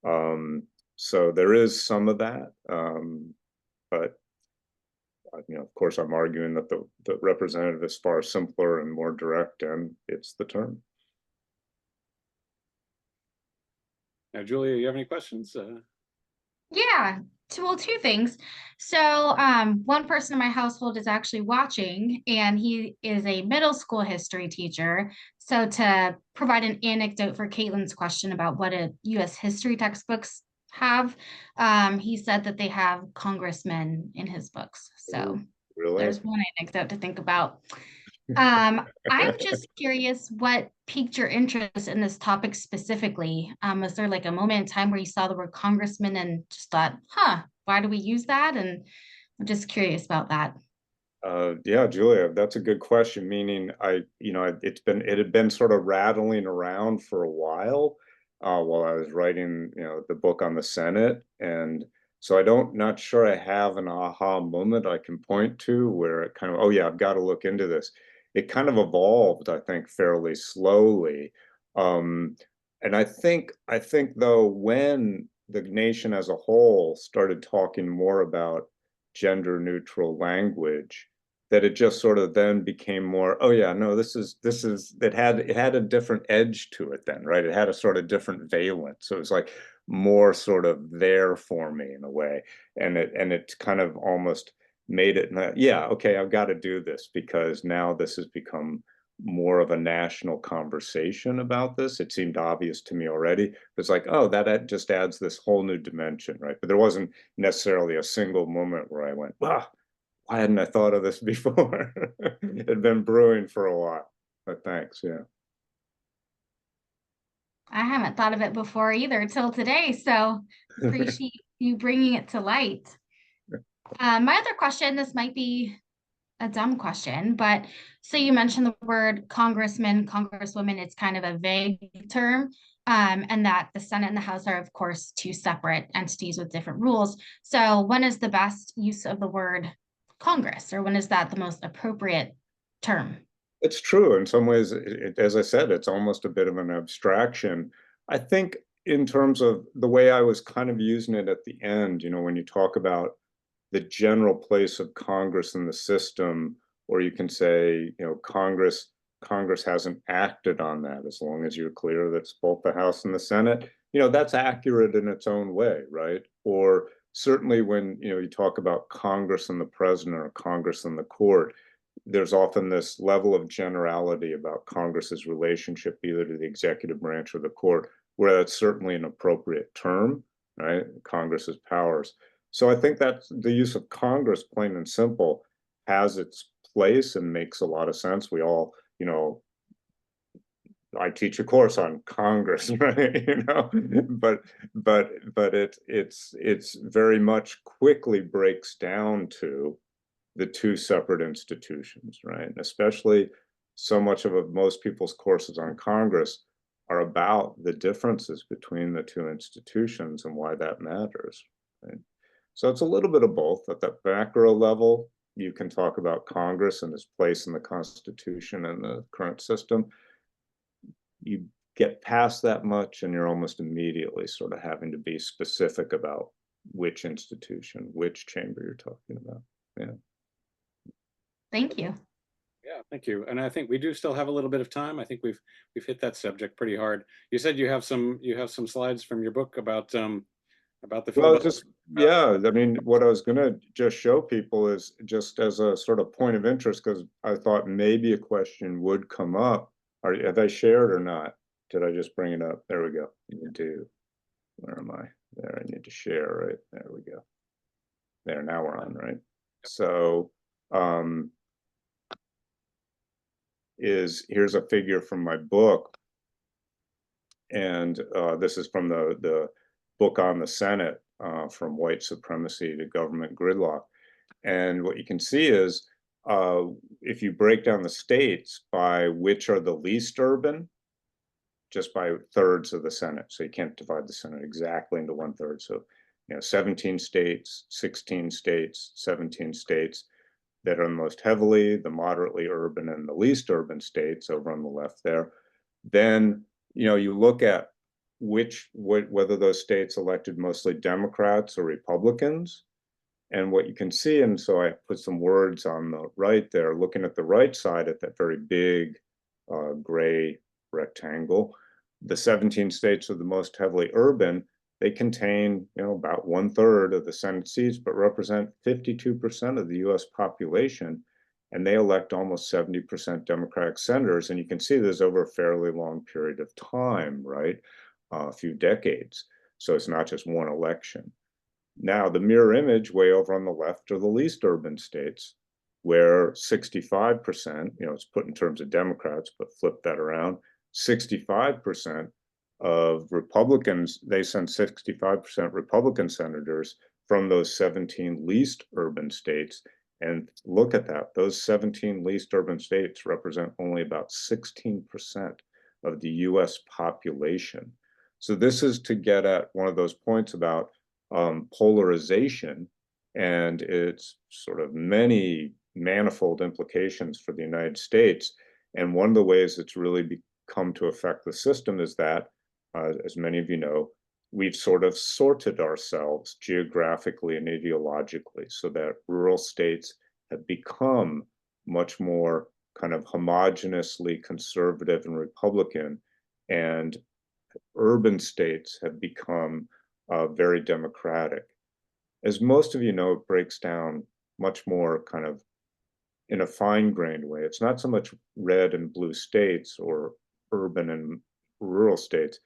So there is some of that, but of course, I'm arguing that the representative is far simpler and more direct, and it's the term. Now, Julia, you have any questions? Yeah, two things. So, one person in my household is actually watching, and he is a middle school history teacher. So, to provide an anecdote for Caitlin's question about what a U.S. history textbooks have, he said that they have congressmen in his books. So, Really? there's one anecdote to think about. I'm just curious what piqued your interest in this topic specifically. Was there like a moment in time where you saw the word congressman and just thought, huh, why do we use that? And I'm just curious about that. Yeah, Julia, that's a good question. Meaning, it had been sort of rattling around for a while while I was writing, the book on the Senate, and so not sure I have an aha moment I can point to where it kind of, oh yeah, I've got to look into this. It kind of evolved, I think, fairly slowly, and I think though when the nation as a whole started talking more about gender neutral language, that it just sort of then became more, oh yeah, no, this is it had a different edge to it then, right? It had a sort of different valence. So it was like more sort of there for me in a way. And it kind of almost made it, yeah, okay, I've got to do this because now this has become more of a national conversation about this. It seemed obvious to me already. It's like, oh, that just adds this whole new dimension, right? But there wasn't necessarily a single moment where I went, wow, why hadn't I thought of this before? It had been brewing for a while, but thanks, yeah. I haven't thought of it before either till today, so appreciate you bringing it to light. My other question, this might be a dumb question, but so you mentioned the word congressman, congresswoman, it's kind of a vague term, and that the Senate and the House are, of course, two separate entities with different rules. So when is the best use of the word Congress, or when is that the most appropriate term? It's true. In some ways, as I said, it's almost a bit of an abstraction. I think in terms of the way I was kind of using it at the end, when you talk about the general place of Congress in the system, or you can say, Congress hasn't acted on that, as long as you're clear that it's both the House and the Senate, that's accurate in its own way, right? Or certainly when, you talk about Congress and the president or Congress and the court, there's often this level of generality about Congress's relationship either to the executive branch or the court, where that's certainly an appropriate term, right? Congress's powers. So I think that the use of Congress, plain and simple, has its place and makes a lot of sense. We all, I teach a course on Congress, right? But it's very much quickly breaks down to the two separate institutions, right? And especially so much of most people's courses on Congress are about the differences between the two institutions and why that matters, right? So it's a little bit of both. At the macro level, you can talk about Congress and its place in the Constitution and the current system. You get past that much and you're almost immediately sort of having to be specific about which institution, which chamber you're talking about. Yeah. Thank you. Yeah, thank you. And I think we do still have a little bit of time. I think we've hit that subject pretty hard. You said you have some slides from your book about the Well, filibuster. yeah, I mean, what I was gonna just show people is just as a sort of point of interest, because I thought maybe a question would come up. Have I shared or not? Did I just bring it up? There we go. Where am I? There, I need to share, right? There we go. There, now we're on, right? So, here's a figure from my book, and this is from the book on the Senate, from white supremacy to government gridlock. And what you can see is if you break down the states by which are the least urban, just by thirds of the Senate. So you can't divide the Senate exactly into 1/3. So 17 states, 16 states, 17 states that are the most heavily, the moderately urban, and the least urban states over on the left there. Then you look at whether those states elected mostly Democrats or Republicans. And what you can see, and so I put some words on the right there, looking at the right side at that very big gray rectangle, the 17 states are the most heavily urban. They contain, about 1/3 of the Senate seats, but represent 52% of the US population. And they elect almost 70% Democratic senators. And you can see this over a fairly long period of time, right? A few decades. So it's not just one election. Now, the mirror image way over on the left are the least urban states, where 65%, it's put in terms of Democrats, but flip that around, 65% of Republicans, they send 65% Republican senators from those 17 least urban states. And look at that, those 17 least urban states represent only about 16% of the US population. So this is to get at one of those points about polarization and its sort of many manifold implications for the United States. And one of the ways it's really come to affect the system is that, as many of you know, we've sort of sorted ourselves geographically and ideologically so that rural states have become much more kind of homogeneously conservative and Republican, and urban states have become very democratic. As most of you know, it breaks down much more kind of in a fine-grained way. It's not so much red and blue states or urban and rural states.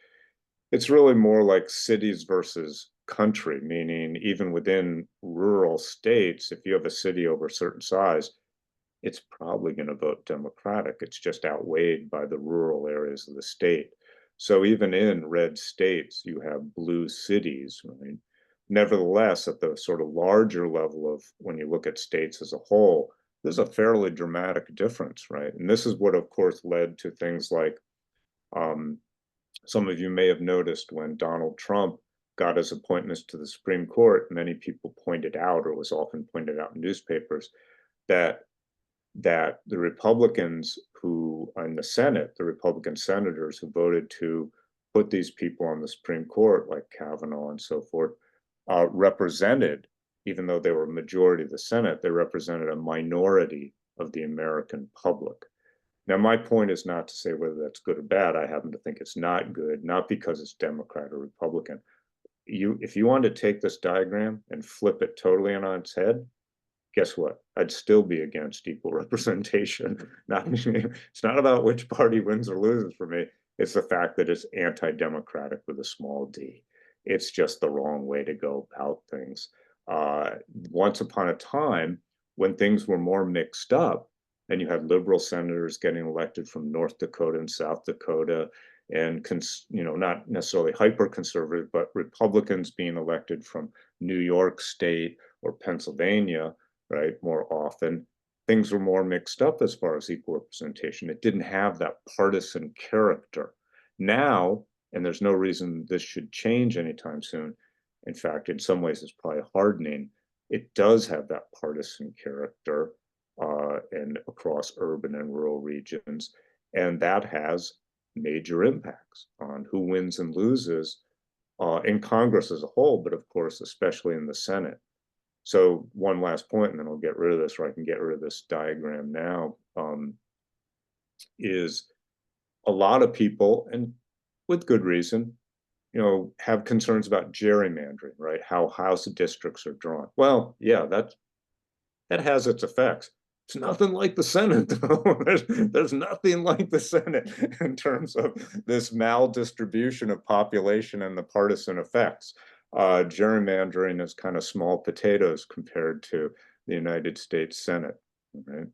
It's really more like cities versus country, meaning even within rural states, if you have a city over a certain size, it's probably going to vote Democratic. It's just outweighed by the rural areas of the state. So even in red states, you have blue cities, right? Nevertheless, at the sort of larger level of when you look at states as a whole, there's a fairly dramatic difference, right? And this is what, of course, led to things like um, some of you may have noticed when Donald Trump got his appointments to the Supreme Court, many people pointed out, or was often pointed out in newspapers, that the Republicans who in the Senate, the Republican senators who voted to put these people on the Supreme Court, like Kavanaugh and so forth, represented, even though they were a majority of the Senate, they represented a minority of the American public. Now, my point is not to say whether that's good or bad. I happen to think it's not good, not because it's Democrat or Republican. If you want to take this diagram and flip it totally on its head, guess what? I'd still be against equal representation. It's not about which party wins or loses for me. It's the fact that it's anti-democratic with a small d. It's just the wrong way to go about things. Once upon a time, when things were more mixed up, and you had liberal senators getting elected from North Dakota and South Dakota, and not necessarily hyper conservative, but Republicans being elected from New York State or Pennsylvania, right? More often, things were more mixed up as far as equal representation. It didn't have that partisan character. Now, and there's no reason this should change anytime soon. In fact, in some ways, it's probably hardening. It does have that partisan character, and across urban and rural regions, and that has major impacts on who wins and loses in Congress as a whole, but of course, especially in the Senate. So one last point, and then I'll get rid of this, or I can get rid of this diagram now, is a lot of people, and with good reason, have concerns about gerrymandering, right? How House districts are drawn. Well, yeah, that has its effects. It's nothing like the Senate, though. There's nothing like the Senate in terms of this maldistribution of population and the partisan effects. Gerrymandering is kind of small potatoes compared to the United States Senate, right?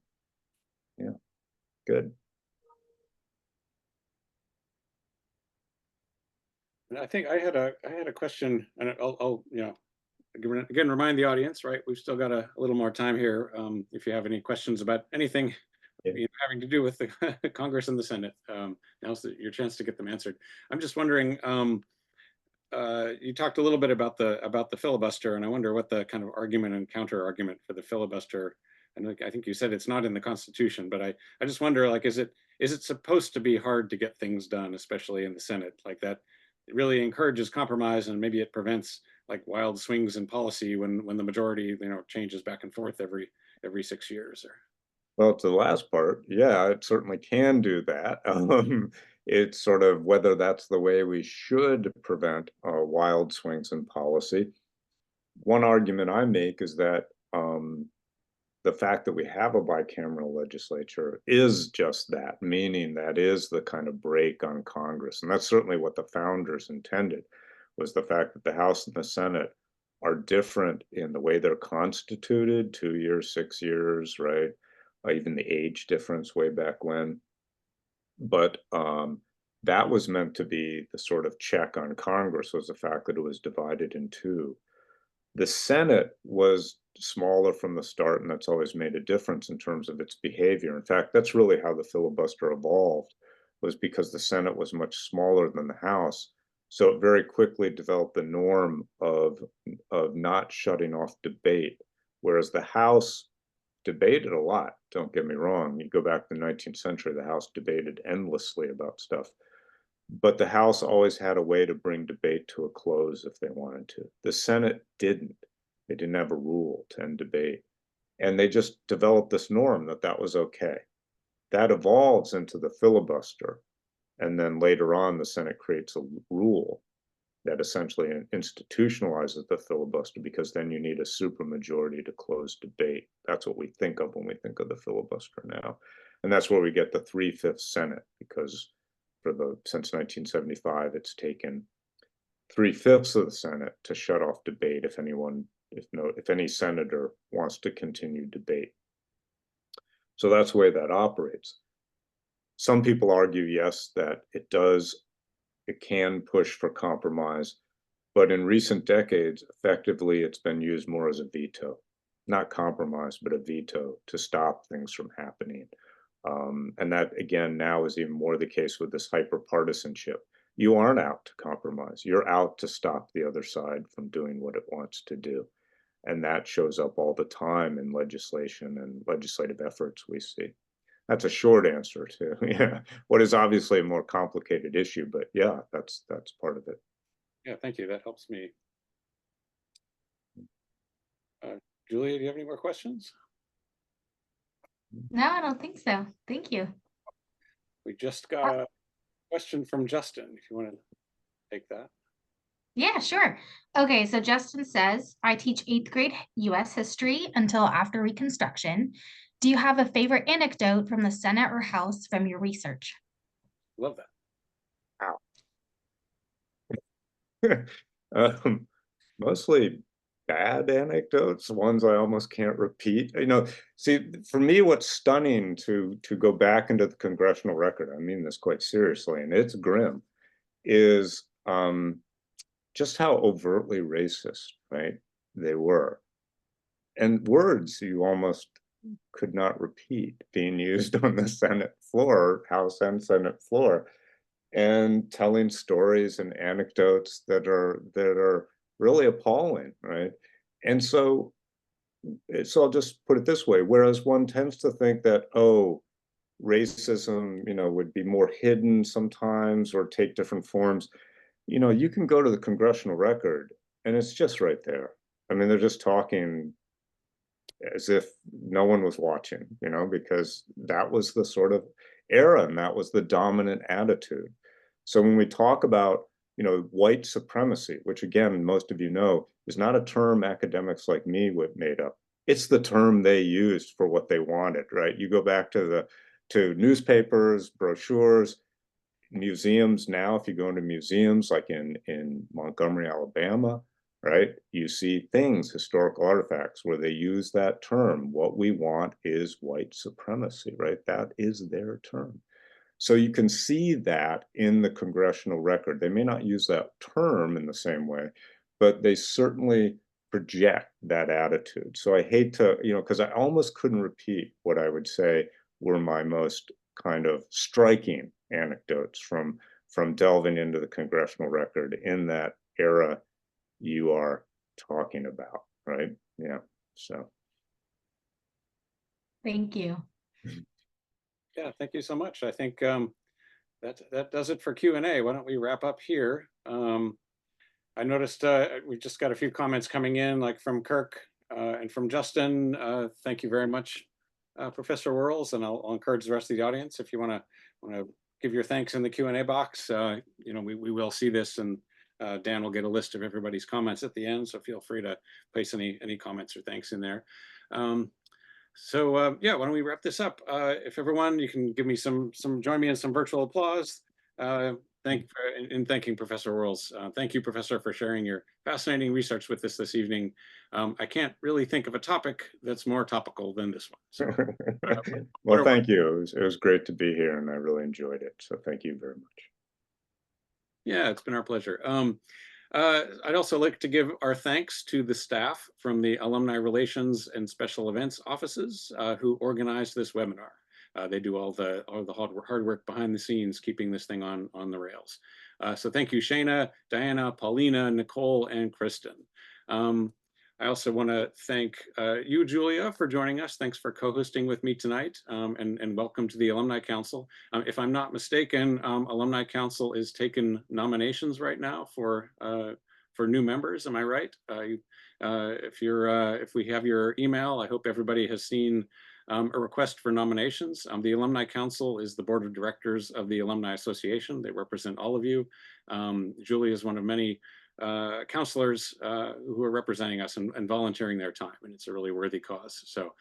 Yeah, good. I think I had a question, and I'll again remind the audience, right? We've still got a little more time here. If you have any questions about anything having to do with the Congress and the Senate, now's your chance to get them answered. I'm just wondering. You talked a little bit about the filibuster, and I wonder what the kind of argument and counter argument for the filibuster. And I think you said it's not in the Constitution, but I just wonder, like, is it supposed to be hard to get things done, especially in the Senate, like that? It really encourages compromise, and maybe it prevents like wild swings in policy when the majority changes back and forth every 6 years. Or Well, to the last part, yeah, it certainly can do that. It's sort of whether that's the way we should prevent wild swings in policy. One argument I make is that the fact that we have a bicameral legislature is just that, meaning that is the kind of break on Congress. And that's certainly what the founders intended, was the fact that the House and the Senate are different in the way they're constituted, 2 years, 6 years, right? Even the age difference way back when. But that was meant to be the sort of check on Congress, was the fact that it was divided in two. The Senate was smaller from the start, and that's always made a difference in terms of its behavior. In fact, that's really how the filibuster evolved, was because the Senate was much smaller than the House. So it very quickly developed the norm of not shutting off debate, whereas the House debated a lot. Don't get me wrong. You go back to the 19th century, the House debated endlessly about stuff. But the House always had a way to bring debate to a close if they wanted to. The Senate didn't. They didn't have a rule to end debate. And they just developed this norm that that was okay. That evolves into the filibuster. And then later on, the Senate creates a rule that essentially institutionalizes the filibuster, because then you need a supermajority to close debate. That's what we think of when we think of the filibuster now. And that's where we get the 3/5 Senate, because since 1975, it's taken 3/5 of the Senate to shut off debate if any senator wants to continue debate. So that's the way that operates. Some people argue, yes, that it can push for compromise, but in recent decades, effectively, it's been used more as a veto, not compromise, but a veto to stop things from happening. And that, again, now is even more the case with this hyper-partisanship. You aren't out to compromise. You're out to stop the other side from doing what it wants to do. And that shows up all the time in legislation and legislative efforts we see. That's a short answer to yeah, what is obviously a more complicated issue, but yeah, that's part of it. Yeah, thank you. That helps me. Julia, do you have any more questions? No, I don't think so. Thank you. We just got a question from Justin, if you want to take that. Yeah, sure. Okay, so Justin says, I teach 8th grade US history until after Reconstruction. Do you have a favorite anecdote from the Senate or House from your research? Love that. Mostly bad anecdotes, ones I almost can't repeat. See, for me, what's stunning to go back into the congressional record, I mean this quite seriously, and it's grim, is just how overtly racist, right, they were. And words you almost could not repeat being used on the Senate floor, House and Senate floor, and telling stories and anecdotes that are really appalling, right? And so I'll just put it this way, whereas one tends to think that, oh, racism, would be more hidden sometimes or take different forms, you can go to the congressional record and it's just right there. I mean, they're just talking as if no one was watching, because that was the sort of era and that was the dominant attitude. So when we talk about, white supremacy, which again, most of you know, is not a term academics like me made up. It's the term they used for what they wanted, right? You go back to newspapers, brochures, museums now. If you go into museums like in Montgomery, Alabama, right, you see things, historical artifacts, where they use that term. What we want is white supremacy, right? That is their term. So you can see that in the congressional record. They may not use that term in the same way, but they certainly project that attitude. So I hate to, because I almost couldn't repeat what I would say were my most kind of striking anecdotes from delving into the congressional record in that era you are talking about, right? Yeah. So Thank you. Yeah, thank you so much. I think that does it for Q&A. Why don't we wrap up here? I noticed we just got a few comments coming in, like from Kirk and from Justin. Thank you very much, Professor Wirls, and I'll encourage the rest of the audience, if you want to give your thanks in the Q&A box. We will see this, and Dan will get a list of everybody's comments at the end, so feel free to place any comments or thanks in there. So yeah, why don't we wrap this up? If everyone, you can give me join me in some virtual applause. In thanking Professor Wirls. Thank you, Professor, for sharing your fascinating research with us this evening. I can't really think of a topic that's more topical than this one. So, well, thank you. It was great to be here, and I really enjoyed it. So thank you very much. Yeah, it's been our pleasure. I'd also like to give our thanks to the staff from the Alumni Relations and Special Events offices who organized this webinar. They do all the hard work behind the scenes, keeping this thing on the rails. So thank you, Shana, Diana, Paulina, Nicole, and Kristen. I also want to thank you, Julia, for joining us. Thanks for co-hosting with me tonight, and welcome to the Alumni Council. If I'm not mistaken, Alumni Council is taking nominations right now for new members. Am I right? If we have your email, I hope everybody has seen a request for nominations. The Alumni Council is the board of directors of the Alumni Association. They represent all of you. Julia is one of many counselors who are representing us and volunteering their time, and it's a really worthy cause. So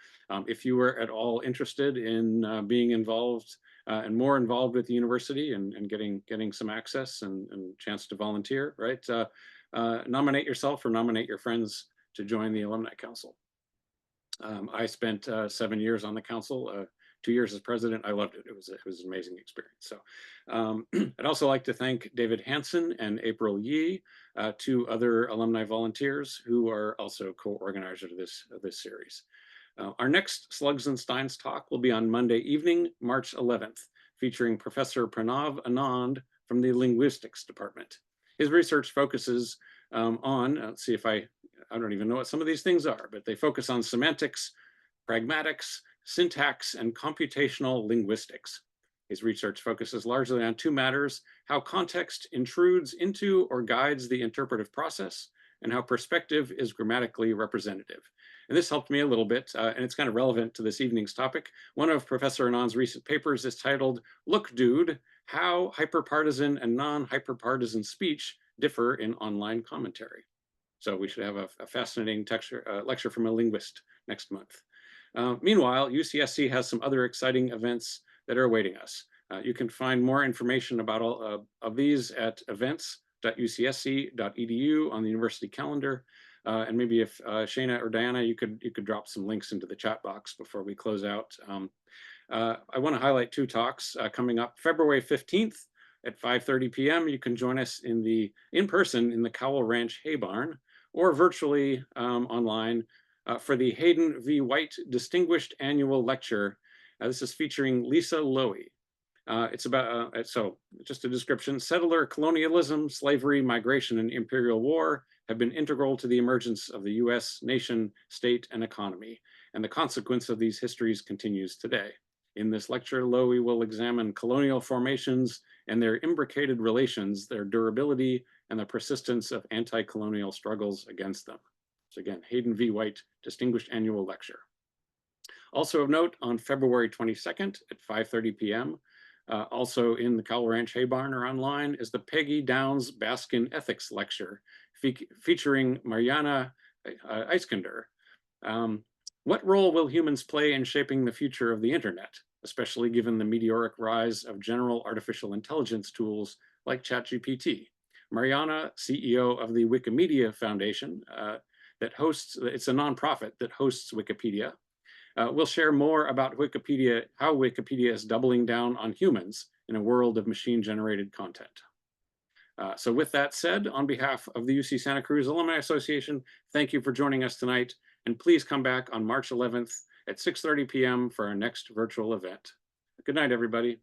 if you were at all interested in being involved and more involved with the university and getting some access and chance to volunteer, right? Nominate yourself or nominate your friends to join the Alumni Council. I spent 7 years on the council, 2 years as president. I loved it. It was an amazing experience. So I'd also like to thank David Hansen and April Yee, two other alumni volunteers who are also co-organizers of this series. Our next Slugs and Steins talk will be on Monday evening, March 11th, featuring Professor Pranav Anand from the linguistics department. His research focuses on, let's see if I don't even know what some of these things are, but they focus on semantics, pragmatics, syntax, and computational linguistics. His research focuses largely on two matters: how context intrudes into or guides the interpretive process, and how perspective is grammatically representative. And this helped me a little bit, and it's kind of relevant to this evening's topic. One of Professor Anand's recent papers is titled, "Look, Dude, How Hyperpartisan and Non-Hyperpartisan Speech Differ in Online Commentary." So we should have a fascinating lecture from a linguist next month. Meanwhile, UCSC has some other exciting events that are awaiting us. You can find more information about all of these at events.ucsc.edu on the university calendar. And maybe if Shana or Diana, you could drop some links into the chat box before we close out. I want to highlight two talks coming up February 15th at 5:30 p.m. You can join us in person in the Cowell Ranch Hay Barn, or virtually online for the Hayden V. White Distinguished Annual Lecture. This is featuring Lisa Lowy. It's about, so just a description: settler colonialism, slavery, migration, and imperial war have been integral to the emergence of the US nation, state, and economy, and the consequence of these histories continues today. In this lecture, Lowy will examine colonial formations and their imbricated relations, their durability, and the persistence of anti-colonial struggles against them. So again, Hayden V. White, Distinguished Annual Lecture. Also of note, on February 22nd at 5:30 p.m., also in the Cowell Ranch Hay Barn or online, is the Peggy Downs Baskin Ethics Lecture, featuring Mariana Eiskander. What role will humans play in shaping the future of the internet, especially given the meteoric rise of general artificial intelligence tools like ChatGPT? Mariana, CEO of the Wikimedia Foundation, it's a nonprofit that hosts Wikipedia, will share more about Wikipedia, how Wikipedia is doubling down on humans in a world of machine-generated content. So with that said, on behalf of the UC Santa Cruz Alumni Association, thank you for joining us tonight, and please come back on March 11th at 6:30 p.m. for our next virtual event. Good night, everybody.